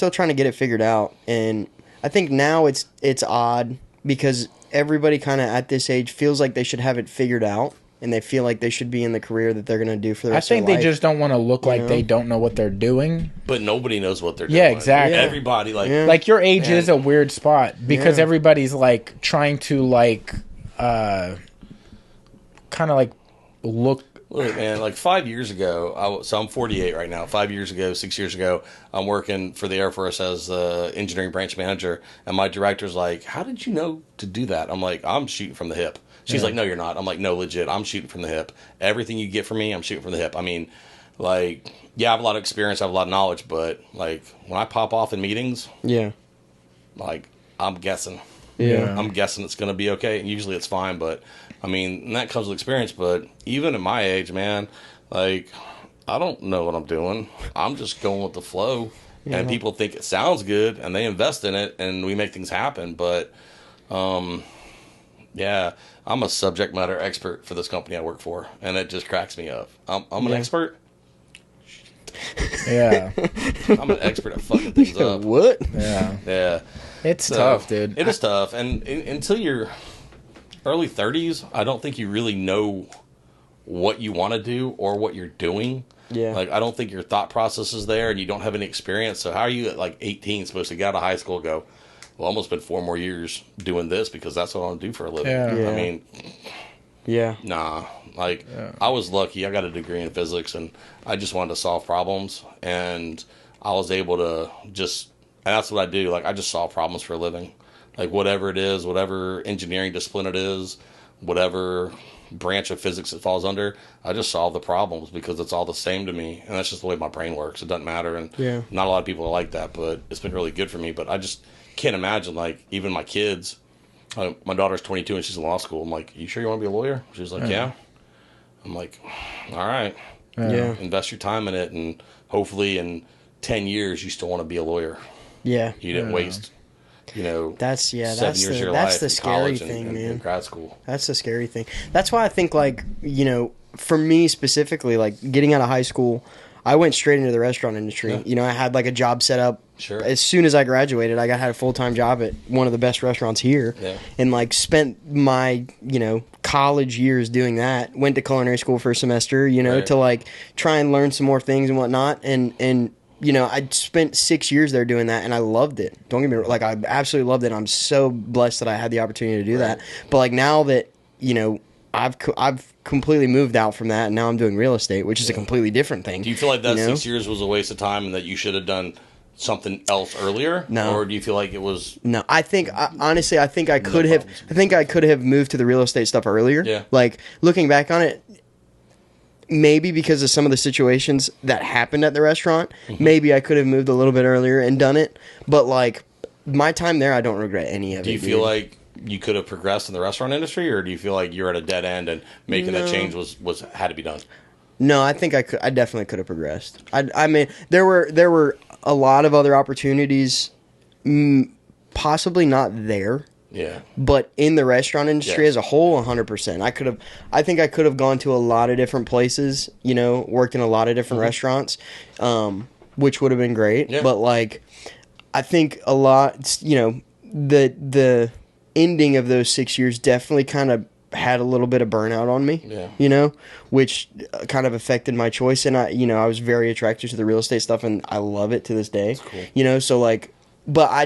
trying to get it figured out. And I think now it's odd because everybody kind of at this age feels like they should have it figured out and they feel like they should be in the career that they're going to do for the I rest of think their they life. just don't want to look like they don't know what they're doing. But nobody knows what they're doing. Yeah, exactly. Yeah. Everybody Yeah. Like your age is a weird spot because Yeah. everybody's like trying to like kind of like look. Look, man, like 5 years ago, so I'm 48 right now. 5 years ago, 6 years ago, I'm working for the Air Force as engineering branch manager, and my director's like, "How did you know to do that?" I'm like, "I'm shooting from the hip." She's like, "No, you're not." I'm like, "No, legit, I'm shooting from the hip. Everything you get from me, I'm shooting from the hip." I mean, like, yeah, I have a lot of experience, I have a lot of knowledge, but like when I pop off in meetings, Yeah. like I'm guessing. Yeah. I'm guessing it's going to be okay, and usually it's fine, but, I mean, and that comes with experience, but even at my age, man, like, I don't know what I'm doing. I'm just going with the flow, and people think it sounds good, and they invest in it, and we make things happen, but, yeah, I'm a subject matter expert for this company I work for, and it just cracks me up. I'm an expert. Yeah, I'm an expert at fucking things up. What? yeah. Yeah. It's So, tough, dude. It is tough, and until your early 30s, I don't think you really know what you want to do or what you're doing. Yeah. Like, I don't think your thought process is there, and you don't have any experience. So how are you at like 18 supposed to get out of high school and go, well, I'm gonna spend 4 more years doing this because that's what I want to do for a living. Yeah. Yeah. I mean, Yeah. nah. Like, I was lucky. I got a degree in physics, and I just wanted to solve problems, and I was able to just. And that's what I do. Like, I just solve problems for a living. Like, whatever it is, whatever engineering discipline it is, whatever branch of physics it falls under, I just solve the problems because it's all the same to me. And that's just the way my brain works. It doesn't matter. And not a lot of people are like that, but it's been really good for me. But I just can't imagine, like, even my kids. My daughter's 22 and she's in law school. I'm like, you sure you want to be a lawyer? She's like, yeah. I'm like, all right. Yeah. Invest your time in it, and hopefully in 10 years you still want to be a lawyer. Yeah. You didn't waste That's 7 years of your that's life the in scary college thing, and man. grad school. That's the scary thing. That's why I think, like, for me specifically, like, getting out of high school, I went straight into the restaurant industry. Yeah. I had, like, a job set up. Sure. As soon as I graduated, I had a full-time job at one of the best restaurants here. Yeah. And, like, spent my, college years doing that. Went to culinary school for a semester, Right. to, like, try and learn some more things and whatnot. And I spent 6 years there doing that, and I loved it. Don't get me wrong. Like, I absolutely loved it. I'm so blessed that I had the opportunity to do that. But, like, now that, I've completely moved out from that, and now I'm doing real estate, which is a completely different thing. Do you feel like that 6 years was a waste of time and that you should have done something else earlier? No. Or do you feel like it was... No, honestly, I think I could have. I think I could have moved to the real estate stuff earlier. Yeah. Like, looking back on it, maybe because of some of the situations that happened at the restaurant, maybe I could have moved a little bit earlier and done it. But, like, my time there, I don't regret any of it. Do you feel like you could have progressed in the restaurant industry, or do you feel like you're at a dead end and making that change was had to be done? No, I think I could. I definitely could have progressed. I mean, there were a lot of other opportunities, possibly not there. Yeah. But in the restaurant industry as a whole, 100%. I think I could have gone to a lot of different places, worked in a lot of different restaurants, which would have been great. Yeah. But, like, I think a lot, the ending of those 6 years definitely kind of had a little bit of burnout on me, which kind of affected my choice. And I was very attracted to the real estate stuff, and I love it to this day. That's cool. So, like, but I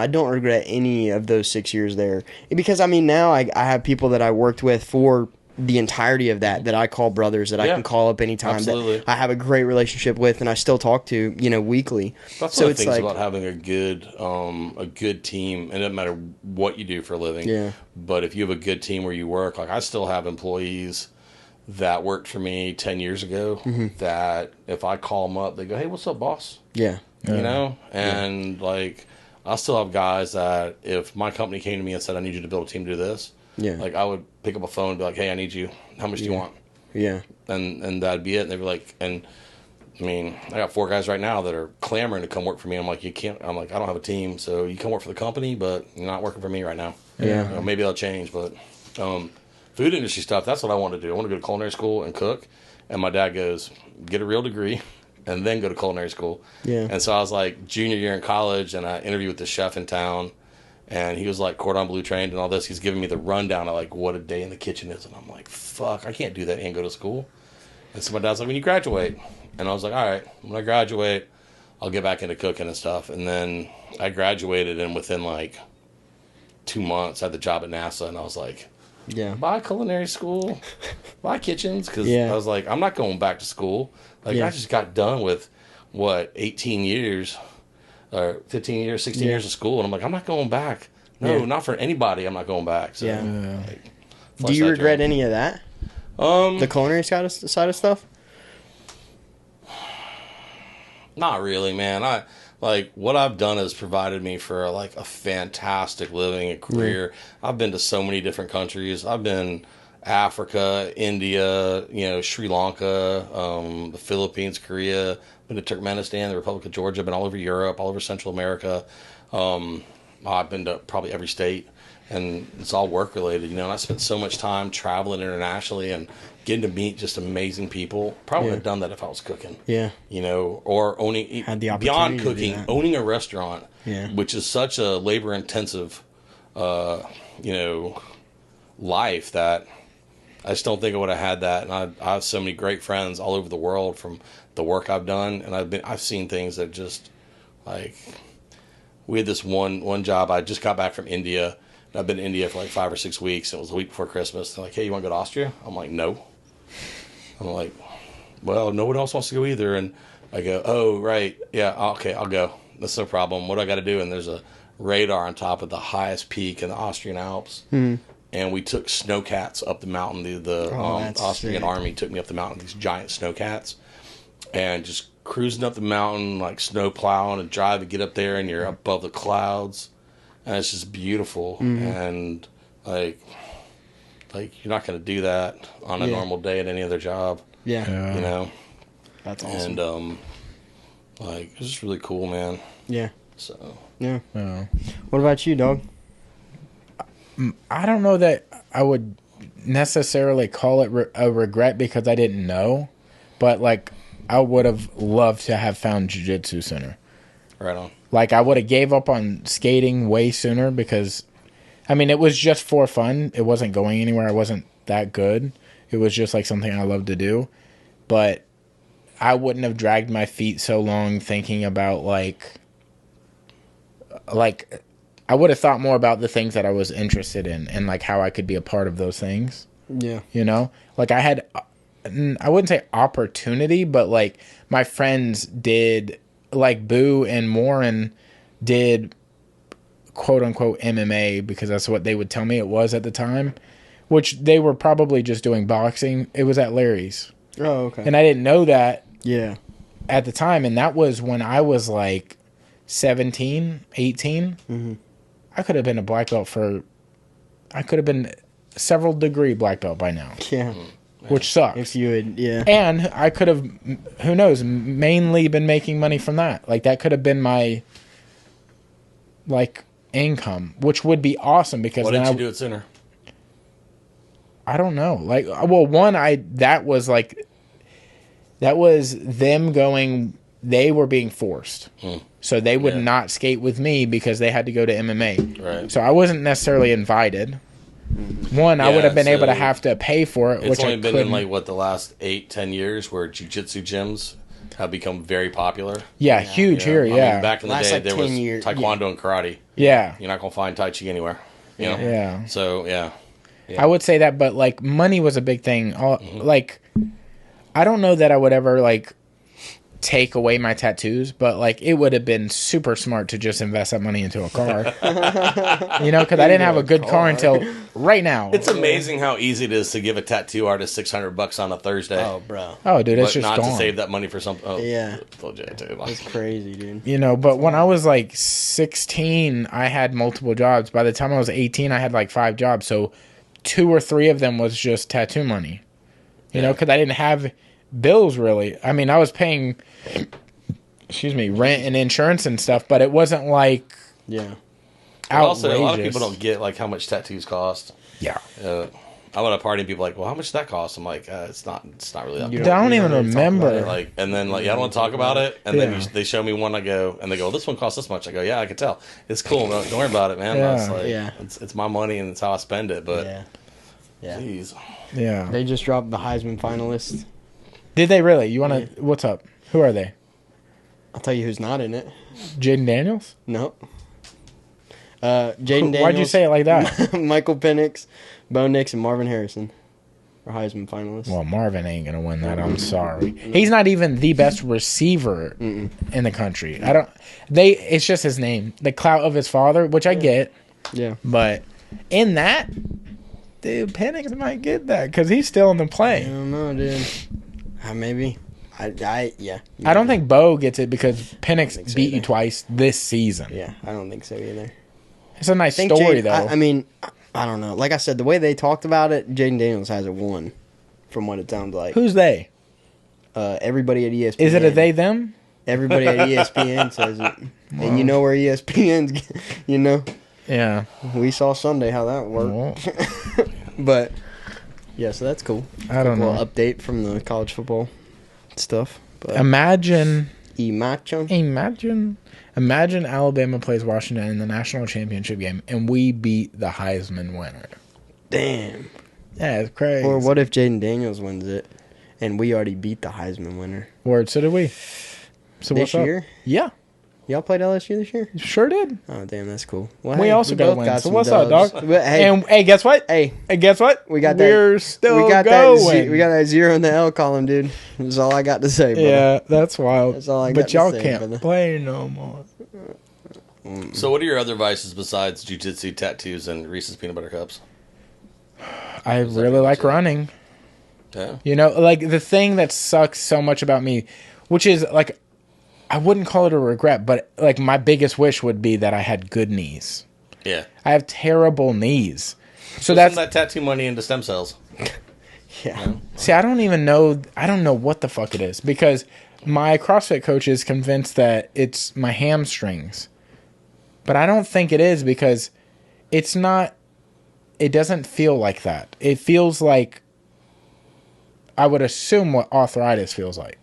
don't regret any of those 6 years there, because I mean, now I have people that I worked with for the entirety of that I call brothers, that I can call up anytime, Absolutely. that I have a great relationship with, and I still talk to, weekly. That's so one of it's the things like, about having a good team. And it doesn't matter what you do for a living. Yeah. But if you have a good team where you work, like I still have employees that worked for me 10 years ago that if I call them up, they go, "Hey, what's up, boss?" Yeah. And like, I still have guys that if my company came to me and said, "I need you to build a team to do this," like I would pick up a phone and be like, "Hey, I need you. How much do you want?" Yeah. And that'd be it. And they'd be like, and I mean, I got 4 guys right now that are clamoring to come work for me. I'm like, you can't. I'm like, I don't have a team, so you can work for the company, but you're not working for me right now. Yeah. Maybe that'll change, but food industry stuff. That's what I want to do. I want to go to culinary school and cook. And my dad goes, get a real degree, and then go to culinary school. Yeah. And so I was like junior year in college, and I interviewed with the chef in town, and he was like cordon bleu trained and all this. He's giving me the rundown of like what a day in the kitchen is, and I'm like, fuck, I can't do that and go to school. And so my dad's like, when you graduate, and I was like, all right, when I graduate, I'll get back into cooking and stuff. And then I graduated, and within like 2 months, I had the job at NASA, and I was like, Yeah. buy culinary school, buy kitchens, because Yeah. I was like, I'm not going back to school. Like, I just got done with, 18 years, or 15 years, 16 years of school, and I'm like, I'm not going back. No, not for anybody, I'm not going back. So, like, Do you regret any of that? The culinary side of stuff? Not really, man. What I've done has provided me for like a fantastic living and career. I've been to so many different countries. I've been Africa, India, Sri Lanka, the Philippines, Korea. Been to Turkmenistan, the Republic of Georgia. Been all over Europe, all over Central America. I've been to probably every state, and it's all work related. And I spent so much time traveling internationally and getting to meet just amazing people. Probably would have done that if I was cooking. Yeah. Or owning, Had the opportunity beyond to do cooking, that. owning a restaurant, Yeah. which is such a labor intensive, life that I just don't think I would have had that. And I have so many great friends all over the world from the work I've done, and I've seen things that just like, we had this one job. I just got back from India. And I've been in India for like 5 or 6 weeks. And it was the week before Christmas. They're like, hey, you want to go to Austria? I'm like, no. I'm like, well, no one else wants to go either. And I go, oh, right. Yeah, okay, I'll go. That's no problem. What do I got to do? And there's a radar on top of the highest peak in the Austrian Alps. Mm-hmm. And we took snowcats up the mountain. The Austrian army took me up the mountain, these giant snowcats. And just cruising up the mountain, like snow plowing and drive to get up there. And you're above the clouds. And it's just beautiful. Mm-hmm. And like you're not going to do that on a normal day at any other job. Yeah. You know? That's awesome. And it's just really cool, man. Yeah. So Yeah. Oh. What about you, dog? I don't know that I would necessarily call it a regret because I didn't know, but like I would have loved to have found jiu-jitsu sooner. right on. Like I would have gave up on skating way sooner because, I mean, it was just for fun. It wasn't going anywhere. I wasn't that good. It was just like something I loved to do, but I wouldn't have dragged my feet so long thinking about like I would have thought more about the things that I was interested in and like how I could be a part of those things. Yeah. You know, like I had, I wouldn't say opportunity, but like my friends did, like Boo and Warren did quote unquote MMA because that's what they would tell me it was at the time, which they were probably just doing boxing. It was at Larry's. Oh, okay. And I didn't know that Yeah. at the time. And that was when I was like 17, 18. Mm-hmm. I could have been a black belt I could have been several degree black belt by now, Yeah. which sucks. If you had, yeah. And I could have, who knows, mainly been making money from that. Like that could have been my, like, income, which would be awesome because Why then didn't you do it sooner? I don't know. Like, well, that was them going, they were being forced. So they would not skate with me because they had to go to MMA. Right. So I wasn't necessarily invited. One, I would have been able to have to pay for it, It's which only I been couldn't. in like what the last 8-10 years where jiu-jitsu gyms have become very popular. Yeah, huge here, I yeah. mean, back in the Last, day, like, there 10 was years, taekwondo and karate. Yeah. You're not gonna find tai chi anywhere. You know? Yeah. So yeah. I would say that, but like money was a big thing. Like, I don't know that I would ever like take away my tattoos, but like it would have been super smart to just invest that money into a car. You know, because I didn't have a good car until right now. It's amazing how easy it is to give a tattoo artist $600 on a Thursday. Oh, bro. Oh, dude, it's but just not gone. to save that money for something. Oh, Yeah. Legit, That's crazy, dude. You know, but when I was like 16, I had multiple jobs. By the time I was 18, I had like 5 jobs. So 2 or 3 of them was just tattoo money. You know, because I didn't have bills really. I mean, I was paying, rent and insurance and stuff, but it wasn't like Yeah. But outrageous. also, a lot of people don't get like how much tattoos cost. Yeah. I went to a party and people are like, well, how much did that cost? I'm like, it's not really that You much. I don't even really talk about remember. it. Like, and then like, I don't want to talk about it. And Yeah. then they show me one. I go, and they go, this one costs this much. I go, yeah, I can tell. It's cool. Don't worry about it, man. I was like, Yeah. It's my money and it's how I spend it. But Yeah. Yeah. geez. Yeah. They just dropped the Heisman finalists. Did they really? You want to? What's up? Who are they? I'll tell you who's not in it. Jaden Daniels? No. Jaden Daniels. Why'd you say it like that? Michael Penix, Bo Nix, and Marvin Harrison are Heisman finalists. Well, Marvin ain't gonna win that. I'm sorry. He's not even the best receiver in the country. It's just his name, the clout of his father, which I get. Yeah. But in that, dude, Penix might get that because he's still in the I play. don't know, dude. Maybe. Yeah. I don't think Bo gets it because Penix think so beat you either. twice this season. Yeah, I don't think so either. It's a nice I think story, Jaden- though. I mean, I don't know. Like I said, the way they talked about it, Jaden Daniels has it won, from what it sounds like. Who's they? Everybody at ESPN. Is it a they them? Everybody at ESPN says it. And you know where ESPN's, you know? Yeah. We saw Sunday how that worked. Well, But, yeah, so that's cool. I don't Little know. update from the college football stuff. But Imagine Alabama plays Washington in the national championship game and we beat the Heisman winner. Damn. Yeah, it's crazy. Or what if Jaden Daniels wins it and we already beat the Heisman winner? Word, so did we. So This what's up? year? Yeah, Y'all played LSU this year? sure did. Oh, damn, that's cool. Well, We also got both wins. So some what's up, dubs. dog? But, hey, And hey, guess what? hey, And guess what? we got that. We're still we got going. we got that 0 in the L column, dude. That's all I got to say, brother. Yeah, that's wild. That's all I got but to y'all say, can't brother. play no more. So what are your other vices besides jiu-jitsu, tattoos, and Reese's peanut butter cups? I really like running. Yeah. You know, like the thing that sucks so much about me, which is like, I wouldn't call it a regret, but like my biggest wish would be that I had good knees. Yeah. I have terrible knees. So Put that's, some of that tattoo money into stem cells. Yeah. see, I don't know what the fuck it is because my CrossFit coach is convinced that it's my hamstrings. But I don't think it is because it's not. It doesn't feel like that. It feels like. I would assume what arthritis feels like.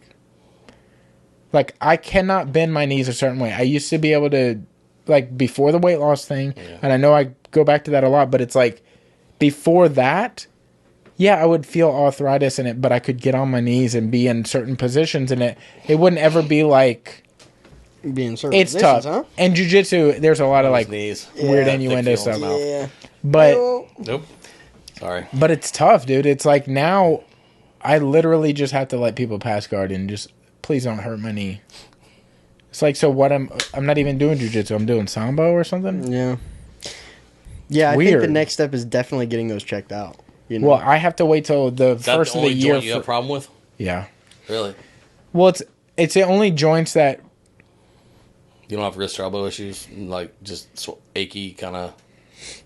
Like, I cannot bend my knees a certain way. I used to be able to, like, before the weight loss thing, and I know I go back to that a lot, but it's like, before that, yeah, I would feel arthritis in it, but I could get on my knees and be in certain positions, and it wouldn't ever be like... Be in certain it's positions, tough. huh? And jiu-jitsu, there's a lot of, like, knees. weird Yeah, innuendo stuff. Yeah. But... Nope. Sorry. But it's tough, dude. It's like, now, I literally just have to let people pass guard and just... Please don't hurt my knee. It's like, so what I'm not even doing jiu-jitsu. I'm doing sambo or something. Yeah. Yeah, I think Weird. the next step is definitely getting those checked out. You know? Well, I have to wait till the first of the year. Joint you have a problem with? Yeah. Really? Well, it's the only joints that... You don't have wrist or elbow issues? Like, just achy kind of...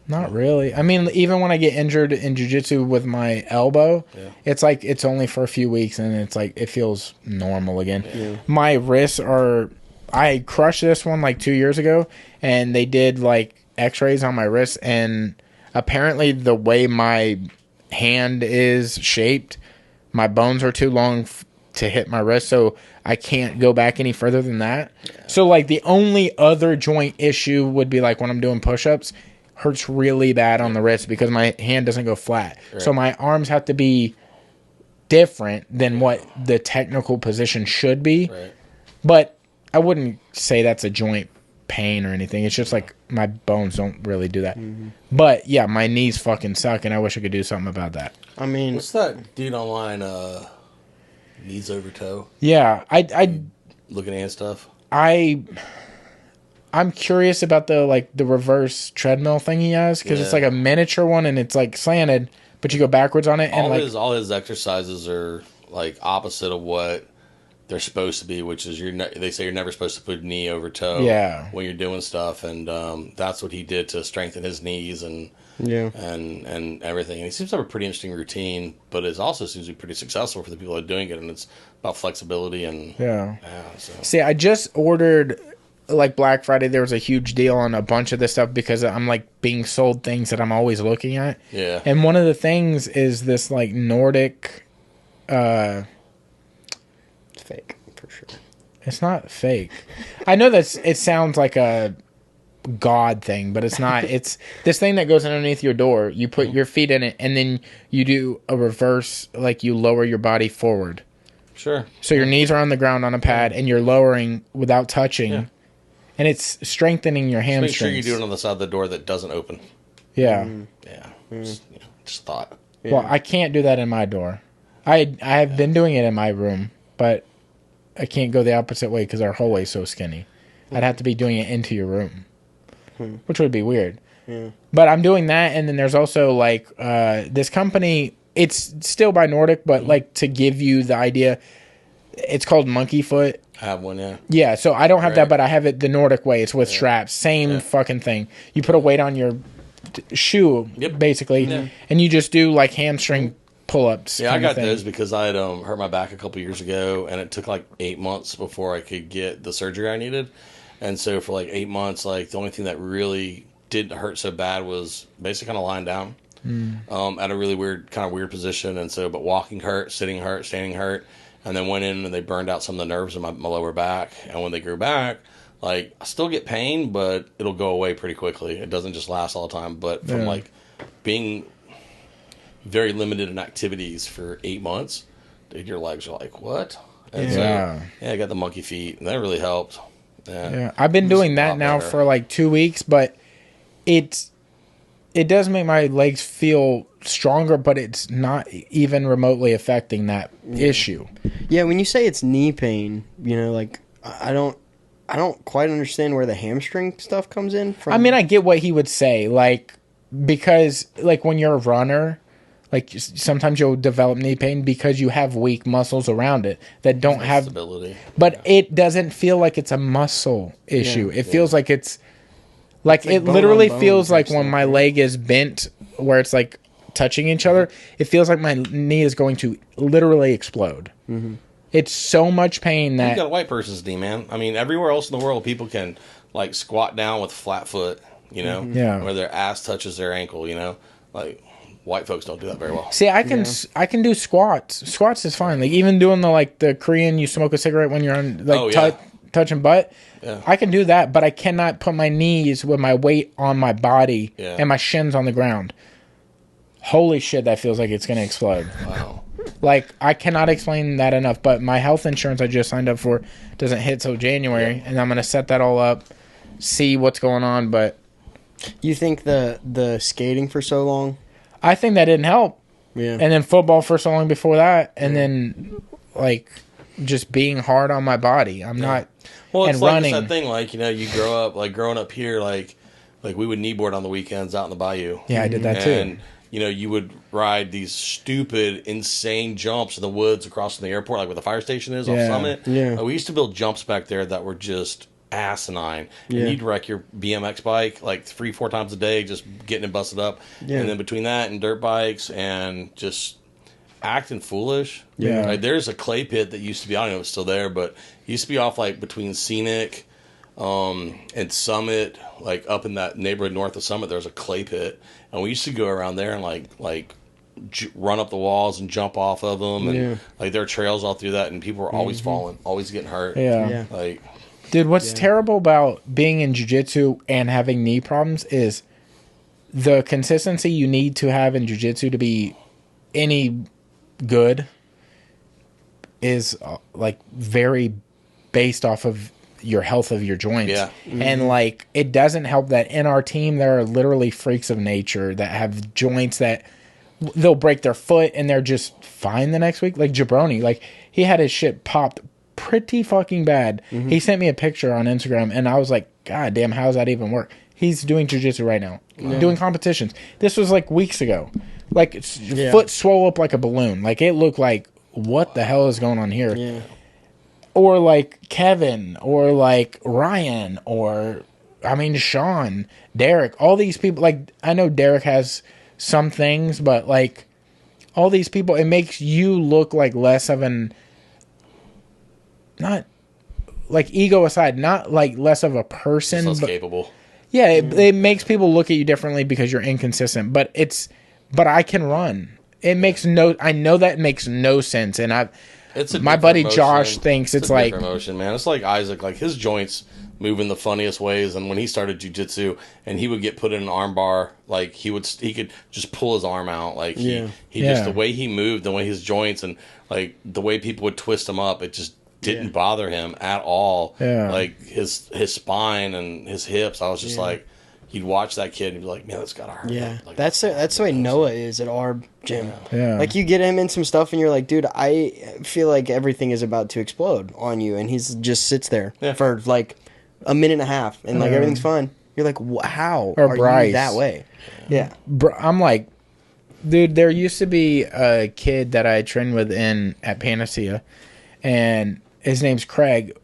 Not really. I mean, even when I get injured in jiu-jitsu with my elbow, it's like it's only for a few weeks, and it's like it feels normal again. Yeah. My wrists are... I crushed this one like 2 years ago, and they did like x-rays on my wrists, and apparently the way my hand is shaped, my bones are too long to hit my wrist, so I can't go back any further than that. Yeah. So like the only other joint issue would be like when I'm doing push-ups, hurts really bad on the wrist because my hand doesn't go flat. Right. So my arms have to be different than what the technical position should be. Right. But I wouldn't say that's a joint pain or anything. It's just like my bones don't really do that. Mm-hmm. But yeah, my knees fucking suck, and I wish I could do something about that. I mean, what's that dude online? Knees over toe. Yeah, I looking at stuff. I'm curious about the reverse treadmill thing he has because it's like a miniature one and it's like slanted, but you go backwards on it. And all his exercises are like opposite of what they're supposed to be, which is they say you're never supposed to put knee over toe when you're doing stuff, and that's what he did to strengthen his knees and everything. And he seems to have a pretty interesting routine, but it also seems to be pretty successful for the people that are doing it, and it's about flexibility and so. See, I just ordered. Like Black Friday, there was a huge deal on a bunch of this stuff because I'm like being sold things that I'm always looking at. Yeah. And one of the things is this like Nordic. It's fake for sure. It's not fake. I know it sounds like a god thing, but it's not. It's this thing that goes underneath your door. You put your feet in it, and then you do a reverse, like you lower your body forward. Sure. So your knees are on the ground on a pad, and you're lowering without touching. Yeah. And it's strengthening your hamstrings. Make sure you do it on the side of the door that doesn't open. Yeah. Yeah. Just thought. Yeah. Well, I can't do that in my door. I have been doing it in my room, but I can't go the opposite way because our hallway is so skinny. I'd have to be doing it into your room, which would be weird. Yeah. But I'm doing that, and then there's also like this company. It's still by Nordic, but like to give you the idea, it's called Monkey Foot. I have one, yeah. Yeah, so I don't have that, but I have it the Nordic way. It's with straps. Same fucking thing. You put a weight on your shoe, basically, and you just do like hamstring pull-ups. Yeah, I got those because I had hurt my back a couple years ago, and it took like 8 months before I could get the surgery I needed. And so for like 8 months, like the only thing that really didn't hurt so bad was basically kind of lying down at a really weird position. And so, but walking hurt, sitting hurt, standing hurt. And then went in and they burned out some of the nerves in my lower back. And when they grew back, like, I still get pain, but it'll go away pretty quickly. It doesn't just last all the time. But from, like, being very limited in activities for 8 months, dude, your legs are like, what? And so, I got the monkey feet, and that really helped. Yeah, I've been doing that now for, like, 2 weeks, but it does make my legs feel stronger, but it's not even remotely affecting that issue. Yeah, when you say it's knee pain, you know, like I don't quite understand where the hamstring stuff comes in from. I mean, I get what he would say, like, because like when you're a runner, like sometimes you'll develop knee pain because you have weak muscles around it that don't have stability. But it doesn't feel like it's a muscle issue. It feels like it's like it literally feels like when my leg is bent where it's like touching each other, it feels like my knee is going to literally explode. It's so much pain that... You got a white person's knee, man. I mean, everywhere else in the world, people can like squat down with flat foot, you know, Yeah. where their ass touches their ankle, you know, like white folks don't do that very well. See, I can do squats. Squats is fine. Like even doing the Korean, you smoke a cigarette when you're on touching butt. Yeah. I can do that, but I cannot put my knees with my weight on my body and my shins on the ground. Holy shit, that feels like it's gonna explode. Wow. Like I cannot explain that enough. But my health insurance I just signed up for doesn't hit till January, and I'm gonna set that all up, see what's going on. But You think the skating for so long? I think that didn't help. Yeah. And then football for so long before that, and then like just being hard on my body. I'm not. Well, it's and like running. It's that thing, like, you know, you grow up, like growing up here, like we would kneeboard on the weekends out in the bayou. Yeah, I did that too. And, you know, you would ride these stupid, insane jumps in the woods across from the airport, like where the fire station is off Summit. Yeah. We used to build jumps back there that were just asinine. Yeah. And you'd wreck your BMX bike like 3-4 times a day, just getting it busted up. Yeah. And then between that and dirt bikes and just acting foolish. Yeah. Like, there's a clay pit that used to be, I don't know if it's still there, but it used to be off like between Scenic and Summit, like up in that neighborhood north of Summit, there's a clay pit. And we used to go around there and like run up the walls and jump off of them. And like there are trails all through that, and people were always falling, always getting hurt. Yeah. Like, Dude, what's terrible about being in jiu-jitsu and having knee problems is the consistency you need to have in jiu-jitsu to be any good is like very based off of your health of your joints. Yeah. And like it doesn't help that in our team there are literally freaks of nature that have joints that they'll break their foot and they're just fine the next week. Like Jabroni, like he had his shit popped pretty fucking bad. He sent me a picture on Instagram and I was like, God damn, how does that even work? He's doing jiu-jitsu right now, doing competitions. This was like weeks ago. Like foot swole up like a balloon. Like it looked like, what the hell is going on here? Yeah. Or like Kevin, or like Ryan, or I mean Sean, Derek, all these people. Like I know Derek has some things, but like all these people, it makes you look like less of an, not like ego aside, not like less of a person, less but capable. yeah, it makes people look at you differently because you're inconsistent. But I can run. It makes I know that makes no sense, and my buddy Josh thinks it's like motion, man. It's like Isaac, like his joints move in the funniest ways. And when he started jiu-jitsu and he would get put in an arm bar, like he could just pull his arm out. Like he just, the way he moved, the way his joints and like the way people would twist him up, it just didn't bother him at all. Yeah. Like his spine and his hips, I was just like, you'd watch that kid and be like, man, that's gotta hurt. Yeah, Like, that's the way Noah is at our gym. Yeah. Like you get him in some stuff and you're like, dude, I feel like everything is about to explode on you, and he's just sits there for like a minute and a half, and like everything's fine. You're like, how Or are Bryce. you that way? Yeah. I'm like, dude, there used to be a kid that I trained with at Panacea, and his name's Craig,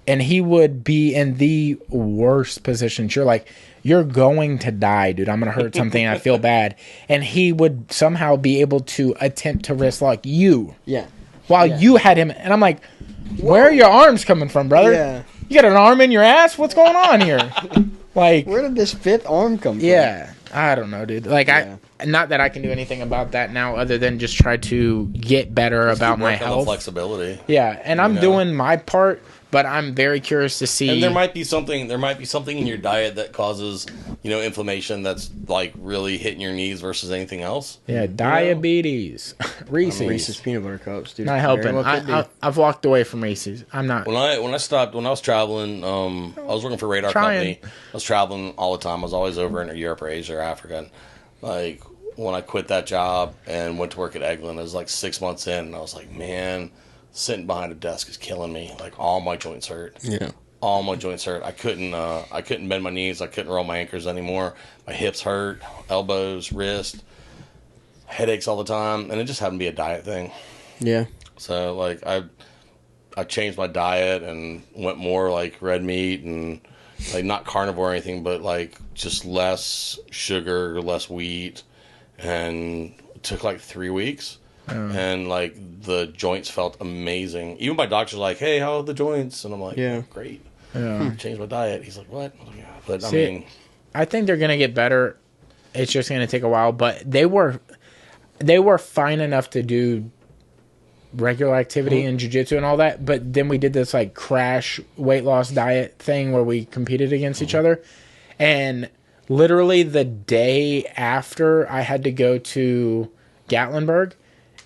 and he would be in the worst positions. You're like, you're going to die, dude. I'm going to hurt something. I feel bad. And he would somehow be able to attempt to wrist lock you. Yeah. While you had him. And I'm like, where are your arms coming from, brother? Yeah. You got an arm in your ass? What's going on here? Like, Where did this fifth arm come from? yeah. I don't know, dude. Like, not that I can do anything about that now other than just try to get better about my work on the health. flexibility. Yeah, and I'm doing my part, but I'm very curious to see. And there might be something in your diet that causes, inflammation that's like really hitting your knees versus anything else. Yeah, diabetes. Reese's peanut butter cups, dude. not helping. Very well could be. I've walked away from Reese's. I'm not. When I was traveling, I was working for a radar company. I was traveling all the time. I was always over in Europe or Asia or Africa. And, like, when I quit that job and went to work at Eglin, it was like 6 months in, and I was like, man, sitting behind a desk is killing me. Like, all my joints hurt. Yeah. All my joints hurt. I couldn't bend my knees. I couldn't roll my ankles anymore. My hips hurt, elbows, wrist, headaches all the time, and it just happened to be a diet thing. Yeah. So like I changed my diet and went more like red meat and like not carnivore or anything, but like just less sugar, less wheat, and it took like 3 weeks. And like the joints felt amazing. Even my doctor's like, "Hey, how are the joints?" And I'm like, Yeah. great." Yeah. Change my diet. He's like, what? But See, I mean, I think they're gonna get better. It's just gonna take a while, but they were fine enough to do regular activity and jiu-jitsu and all that, but then we did this like crash weight loss diet thing where we competed against each other, and literally the day after I had to go to Gatlinburg,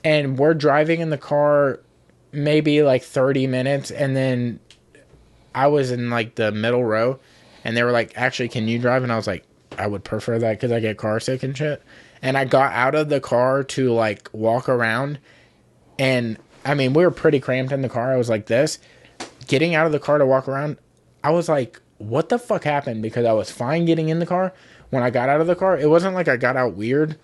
and we're driving in the car maybe like 30 minutes, and then I was in like the middle row, and they were like, actually, can you drive? And I was like, I would prefer that because I get car sick and shit. And I got out of the car to like walk around, and I mean, we were pretty cramped in the car. I was like this. Getting out of the car to walk around, I was like, what the fuck happened? Because I was fine getting in the car. When I got out of the car, it wasn't like I got out weird.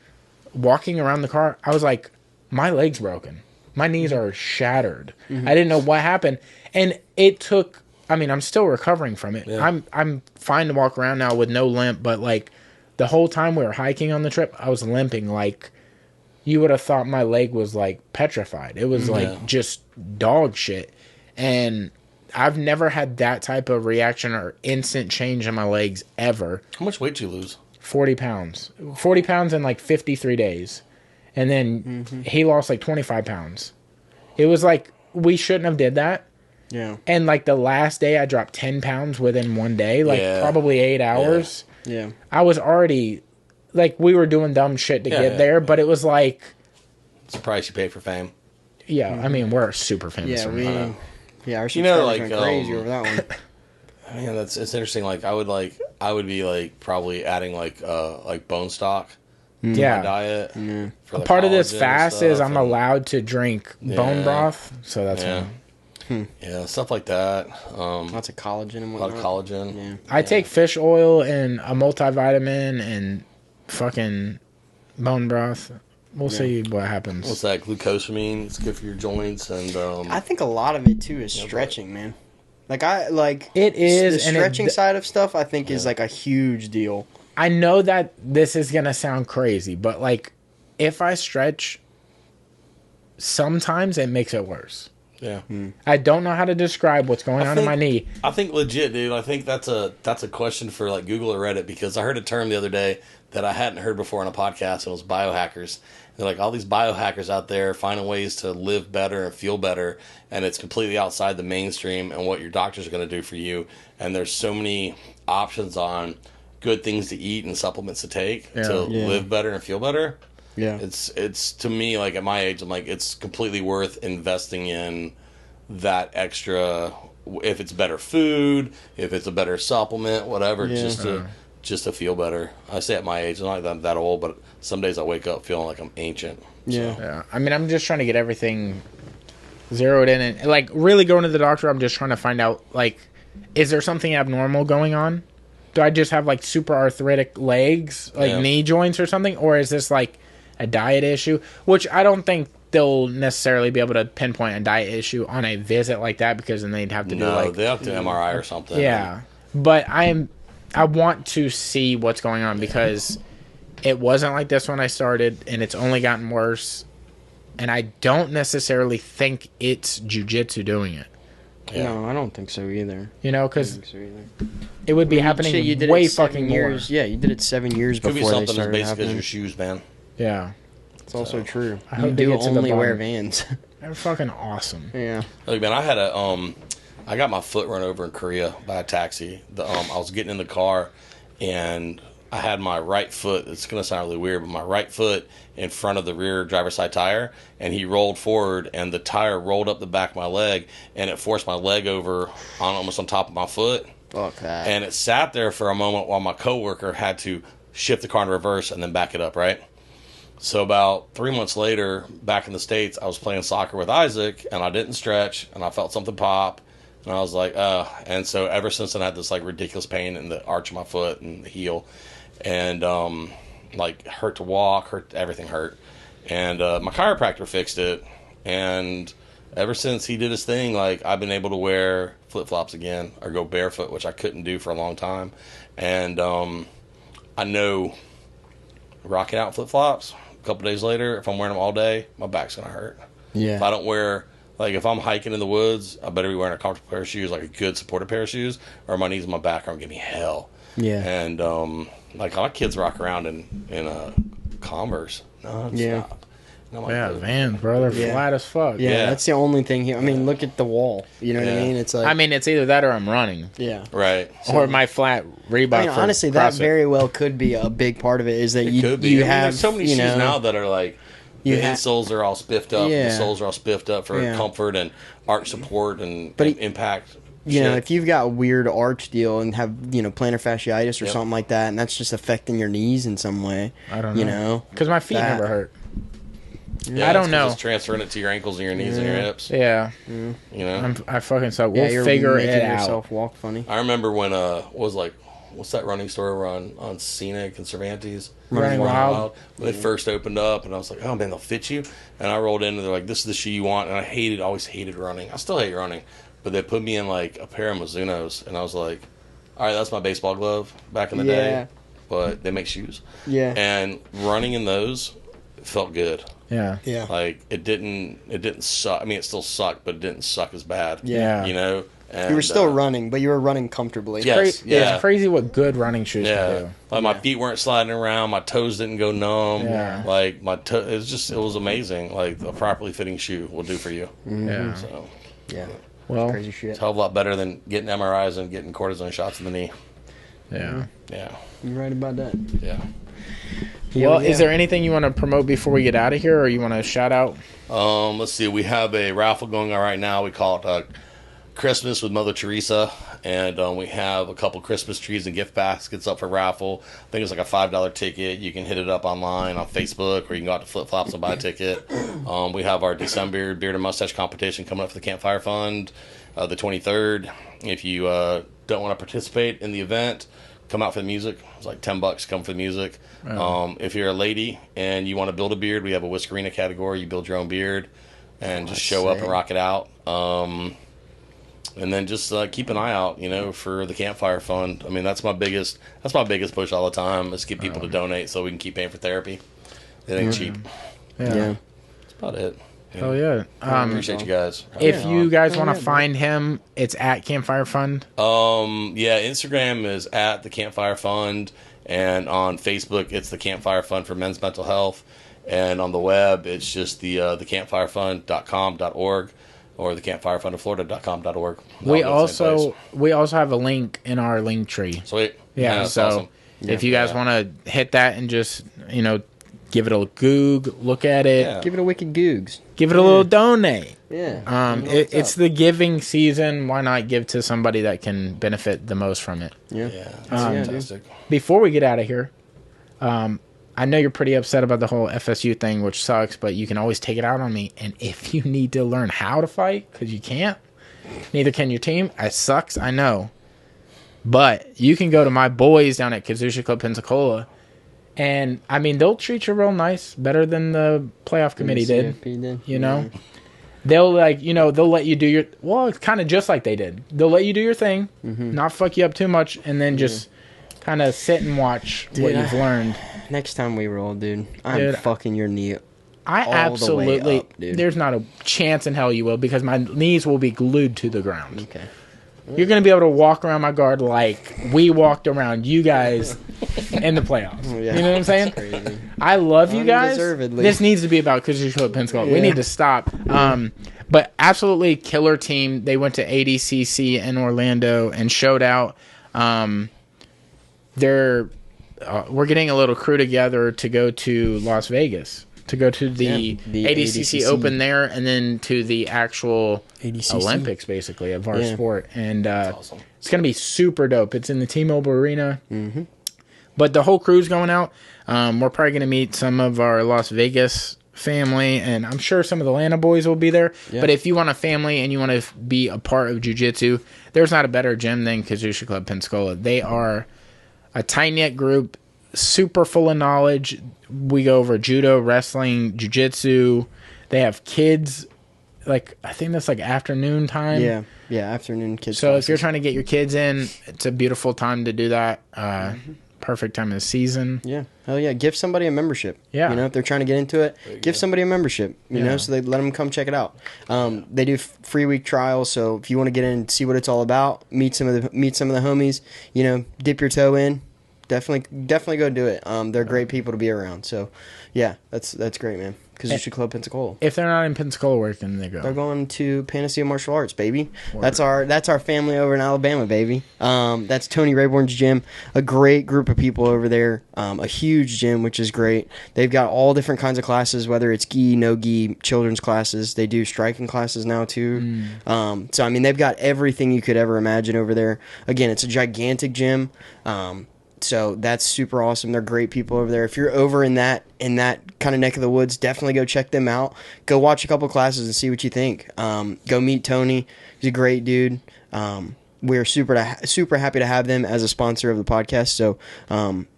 Walking around the car, I was like, my leg's broken. My knees are shattered. I didn't know what happened. And it took, I mean, I'm still recovering from it. Yeah. I'm fine to walk around now with no limp, but like the whole time we were hiking on the trip, I was limping like you would have thought my leg was like petrified. It was like just dog shit. And I've never had that type of reaction or instant change in my legs ever. how much weight did you lose? 40 pounds. 40 pounds in like 53 days. And then he lost like 25 pounds. It was like, we shouldn't have did that. Yeah. And like the last day I dropped 10 pounds within one day, like probably 8 hours. Yeah. I was already, like, we were doing dumb shit to get there, but it was like, It's the price you pay for fame. I mean, we're super famous. Yeah, from we. that. Yeah, our You subscribers know, like, went crazy over that one. Man, it's interesting. Like I would be like probably adding like bone stock to my Yeah. diet. For the Part of this collagen and fast is stuff, I'm and- allowed to drink bone Yeah. broth, so that's Yeah. fine. Yeah, stuff like that. Lots of collagen and A lot whatnot. of collagen. Yeah. I take fish oil and a multivitamin and fucking bone broth. We'll see what happens. What's that? Glucosamine. It's good for your joints and I think a lot of it too is stretching, man. Like It is, the and stretching side of stuff. I think is like a huge deal. I know that this is gonna sound crazy, but like if I stretch, sometimes it makes it worse. yeah. I don't know how to describe what's going on in my knee. I think legit, dude. I think that's a question for like Google or Reddit, because I heard a term the other day that I hadn't heard before on a podcast, and it was biohackers. They're like, all these biohackers out there finding ways to live better and feel better, and it's completely outside the mainstream and what your doctors are going to do for you. And there's so many options on good things to eat and supplements to take to live better and feel better. Yeah. It's to me, like at my age, I'm like, it's completely worth investing in that extra, if it's better food, if it's a better supplement, whatever, just to feel better. I say at my age, I'm not that old, but some days I wake up feeling like I'm ancient. Yeah. Yeah, I mean, I'm just trying to get everything zeroed in, and like really going to the doctor. I'm just trying to find out, like, is there something abnormal going on? Do I just have like super arthritic legs, like knee joints or something, or is this like a diet issue? Which I don't think they'll necessarily be able to pinpoint a diet issue on a visit like that, because then they'd have to do like they have to do MRI or something. Yeah, but I want to see what's going on, because it wasn't like this when I started, and it's only gotten worse. And I don't necessarily think it's jiu-jitsu doing it. Yeah. No, I don't think so either. You know, I don't because think so either. it would be happening Shit, you did way it 7 fucking years. more. Yeah, you did it 7 years Could be before they something as started basic as happening. your shoes, man. Yeah, It's also true. I You hope they do get to the only wear bottom. Vans. they're fucking awesome. Yeah. Look, man, I had I got my foot run over in Korea by a taxi. I was getting in the car, and I had my right foot. It's gonna sound really weird, but my right foot in front of the rear driver's side tire, and he rolled forward, and the tire rolled up the back of my leg, and it forced my leg over almost on top of my foot. Fuck that. And it sat there for a moment while my coworker had to shift the car in reverse and then back it up, right? So about 3 months later, back in the States, I was playing soccer with Isaac, and I didn't stretch, and I felt something pop, and I was like, and so ever since then I had this like ridiculous pain in the arch of my foot and the heel, and like hurt to walk, everything hurt, and my chiropractor fixed it, and ever since he did his thing, like I've been able to wear flip-flops again or go barefoot, which I couldn't do for a long time, and I know rocking out flip-flops a couple days later, if I'm wearing them all day, my back's gonna hurt. Yeah. If I don't wear Like, if I'm hiking in the woods, I better be wearing a comfortable pair of shoes, like a good supportive pair of shoes, or my knees and my back are going to give me hell. Yeah. And, like, a lot of kids rock around in Converse. No, Yeah. stop. And I'm like, Yeah, "Dude." Vans, bro. They're Yeah. flat as fuck. Yeah, Yeah. that's the only thing here. I mean, look at the wall. You know what I Yeah. mean? It's like, I mean, it's either that or I'm running. yeah. Right. Or my flat Reebok. I mean, for honestly, that CrossFit. very well could be a big part of it. Is that It you could be. you I mean, have there's so many you shoes know, now that are like, you the ha- insoles are all spiffed up, Yeah. the soles are all spiffed up for Yeah. comfort and arch support and, But and impact. You know, shit. if you've got a weird arch deal and have, you know, plantar fasciitis or Yep. something like that, and that's just affecting your knees in some way. I don't know. You know? Because my feet That- never hurt. Yeah, I don't it's 'cause know. It's transferring it to your ankles and your knees and your hips. Yeah. You know, I fucking suck. Yeah, We'll you're figure making it yourself out. walk funny. I remember when was like, what's that running store over on Scenic and Cervantes? Running Wild. When they first opened up, and I was like, oh man, they'll fit you. And I rolled in, and they're like, this is the shoe you want. And I always hated running. I still hate running, but they put me in like a pair of Mizuno's, and I was like, all right, that's my baseball glove back in the Yeah. day, but they make shoes. Yeah. And running in those felt good. Yeah. Yeah. Like it didn't suck. I mean, it still sucked, but it didn't suck as bad. Yeah. You know. And, You were still running, but you were running comfortably. Yeah. Yes, yeah. It's crazy what good running shoes can Yeah, do. like my feet weren't sliding around, my toes didn't go numb. Yeah. Like my toe, it was amazing. Like a properly fitting shoe will do for you. Yeah. So Yeah. Well, Crazy shit. it's a hell of a lot better than getting MRIs and getting cortisone shots in the knee. yeah. Yeah, You're right about that. yeah. Well, is there anything you want to promote before we get out of here, or you want to shout out? Let's see. We have a raffle going on right now. We call it Christmas with Mother Teresa, and we have a couple Christmas trees and gift baskets up for raffle. I think it's like a $5 ticket. You can hit it up online on Facebook, or you can go out to Flip Flops and buy a ticket. We have our December beard and mustache competition coming up for the Campfire Fund, the 23rd. If you don't want to participate in the event, come out for the music. It's like $10. Come for the music. If you're a lady and you want to build a beard, we have a Whiskerina category. You build your own beard and just show up and rock it out. And then just keep an eye out, you know, for the Campfire Fund. I mean, that's my biggest push all the time is get people to donate so we can keep paying for therapy. It ain't cheap. Yeah. Yeah. That's about it. Hell yeah. I appreciate you guys. If you guys want to bro. find him, it's at Campfire Fund. Yeah, Instagram is at the Campfire Fund, and on Facebook it's the Campfire Fund for Men's Mental Health, and on the web it's just the campfirefund.com.org or the campfirefundoflorida.com.org. We also have a link in our link tree. Sweet. Yeah, that's so awesome. if you guys want to hit that and just, you know, give it a goog, look at it, Yeah. Give it a wicked googs. give it a little donate. Yeah. It's the giving season. Why not give to somebody that can benefit the most from it? Yeah. Yeah, that's dude. fantastic. Before we get out of here, I know you're pretty upset about the whole FSU thing, which sucks, but you can always take it out on me. And if you need to learn how to fight, because you can't, neither can your team, it sucks, I know. But you can go to my boys down at Kazushi Club Pensacola, and, I mean, they'll treat you real nice, better than the playoff committee did. CFP did. You know? They'll, like, you know, they'll let you do your... Well, it's kind of just like they did. They'll let you do your thing, not fuck you up too much, and then just kind of sit and watch what you've learned. Next time we roll, dude, I'm Dude, fucking your knee. I all the way absolutely... up, dude. There's not a chance in hell you will, because my knees will be glued to the ground. Okay. You're going to be able to walk around my guard like we walked around you guys in the playoffs. Yeah. You know what I'm saying? Crazy. I love you guys. Undeservedly. This needs to be about Kazushi Club Pensacola. We Yeah. need to stop. But absolutely killer team. They went to ADCC in Orlando and showed out. We're getting a little crew together to go to Las Vegas, to go to the ADCC Open there, and then to the actual ADCC. Olympics, basically, of our Yeah. sport. And awesome. it's going to be super dope. It's in the T-Mobile Arena. Mm-hmm. But the whole crew's going out. We're probably going to meet some of our Las Vegas family, and I'm sure some of the Atlanta boys will be there. Yeah. But if you want a family and you want to be a part of jiu-jitsu, there's not a better gym than Kazushi Club Pensacola. They are a tight-knit group, super full of knowledge. We go over judo, wrestling, jiu-jitsu. They have kids, like, I think that's like afternoon time. Yeah. Yeah. Afternoon kids. So if you're classes. trying to get your kids in, it's a beautiful time to do that. Perfect time of the season. Yeah. Hell yeah. Give somebody a membership. Yeah. You know, if they're trying to get into it, give somebody a membership, you know, so they let them come check it out. They do free week trials. So if you want to get in and see what it's all about, meet some of the homies, you know, dip your toe in, definitely go do it. They're great people to be around. So yeah, that's great, man. Kazuchi Club Pensacola. If they're not in Pensacola, where can they go? They're going to Panacea Martial Arts, baby. Word. That's our family over in Alabama, baby. That's Tony Rayborn's gym. A great group of people over there. A huge gym, which is great. They've got all different kinds of classes, whether it's gi, no gi, children's classes. They do striking classes now too. So I mean, they've got everything you could ever imagine over there. Again, it's a gigantic gym. So that's super awesome. They're great people over there. If you're over in that kind of neck of the woods, definitely go check them out. Go watch a couple classes and see what you think. Go meet Tony. He's a great dude. We're super happy to have them as a sponsor of the podcast. So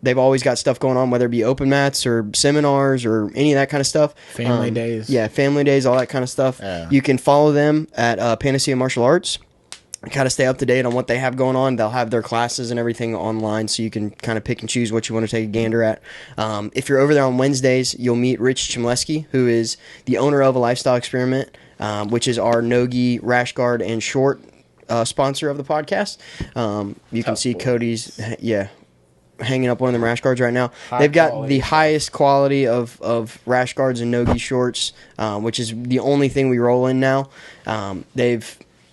they've always got stuff going on, whether it be open mats or seminars or any of that kind of stuff. Family days. Yeah, family days, all that kind of stuff. Yeah. You can follow them at Panacea Martial Arts. Kind of stay up to date on what they have going on. They'll have their classes and everything online, so you can kind of pick and choose what you want to take a gander at. If you're over there on Wednesdays, you'll meet Rich Chmleski, who is the owner of A Lifestyle Experiment, which is our no-gi, rash guard, and short sponsor of the podcast. You can see Cody's, hanging up one of them rash guards right now. They've got the highest quality of rash guards and no-gi shorts, which is the only thing we roll in now.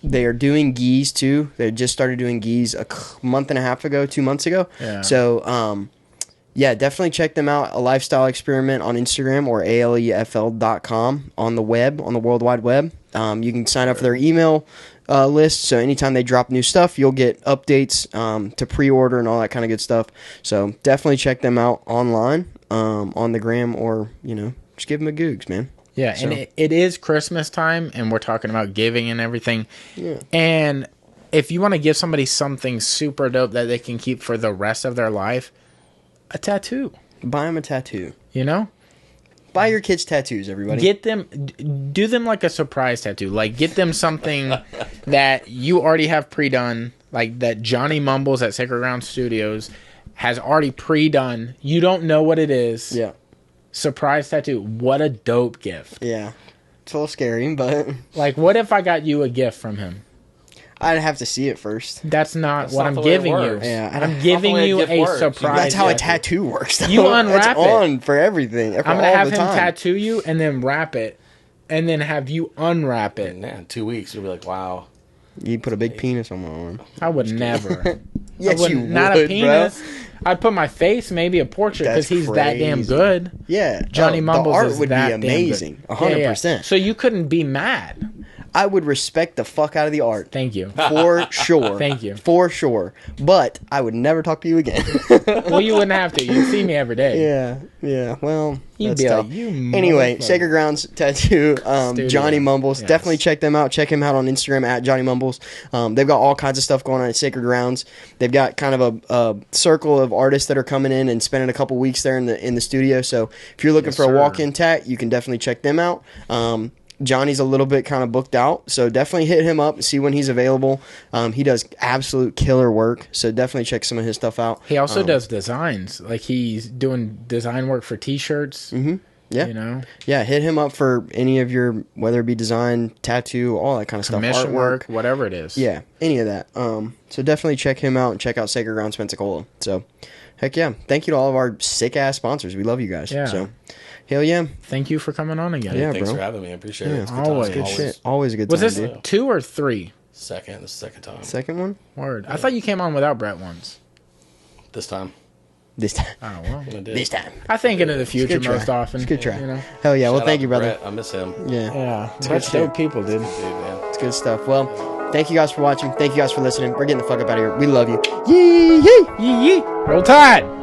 They are doing gis too. They just started doing gis a month and a half ago, 2 months ago. Yeah. So, definitely check them out. A Lifestyle Experiment on Instagram or alefl.com on the web, on the World Wide Web. You can sign up for their email list. So anytime they drop new stuff, you'll get updates to pre-order and all that kind of good stuff. So definitely check them out online on the gram, or, you know, just give them a googs, man. Yeah, so. And it is Christmas time, and we're talking about giving and everything. Yeah. And if you want to give somebody something super dope that they can keep for the rest of their life, a tattoo. Buy them a tattoo. You know? Buy your kids tattoos, everybody. Get them, do them like a surprise tattoo. Like, get them something that you already have pre-done, like that Johnny Mumbles at Sacred Ground Studios has already pre-done. You don't know what it is. Yeah. Surprise tattoo. What a dope gift. Yeah. It's a little scary, but... Like, what if I got you a gift from him? I'd have to see it first. That's not what I'm giving you. Yeah, I'm giving you a surprise. That's how a tattoo works, though. You unwrap it. on for everything. I'm going to have him tattoo you and then wrap it and then have you unwrap it. And in 2 weeks, you'll be like, wow. You put a big penis on my arm. I would never. Yes, you would, not a penis. Bro. I'd put my face, maybe a portrait, because he's crazy. That damn good. Yeah. Johnny Mumbles the art is would that be amazing. 100%. Yeah. So you couldn't be mad. I would respect the fuck out of the art. Thank you. For sure. Thank you. For sure. But I would never talk to you again. Well, you wouldn't have to. You'd see me every day. Yeah. Well, you'd be tough. like, you anyway, Sacred Grounds Tattoo, Johnny Mumbles. Yes. Definitely check them out. Check him out on Instagram at Johnny Mumbles. They've got all kinds of stuff going on at Sacred Grounds. They've got kind of a circle of artists that are coming in and spending a couple weeks there in the studio. So if you're looking for a walk-in tat, you can definitely check them out. Johnny's a little bit kind of booked out, so definitely hit him up and see when he's available. He does absolute killer work, so definitely check some of his stuff out. He also does designs. Like, he's doing design work for T-shirts. Mm-hmm. Yeah. You know? Yeah, hit him up for any of your, whether it be design, tattoo, all that kind of stuff. Commission work, whatever it is. Yeah, any of that. So definitely check him out and check out Sacred Grounds Pensacola. So, heck yeah. Thank you to all of our sick-ass sponsors. We love you guys. Yeah. So, hell yeah. Thank you for coming on again. Yeah, thanks bro. for having me. I appreciate it. It's always. good shit. Always a good Was time, this dude. 2 or 3? Second. This is the second time. Second one? Word. I thought you came on without Brett once. This time. This time. Oh, well. This time. I think into the future most often. It's a good try. You know? Hell yeah. Well, Shout thank out you, to brother. Brett. I miss him. Yeah. Yeah. It's Brett's good dope people, dude. Dude, man. It's good stuff. Well, thank you guys for watching. Thank you guys for listening. We're getting the fuck up out of here. We love you. Yee yee. Yee yee. Roll Tide.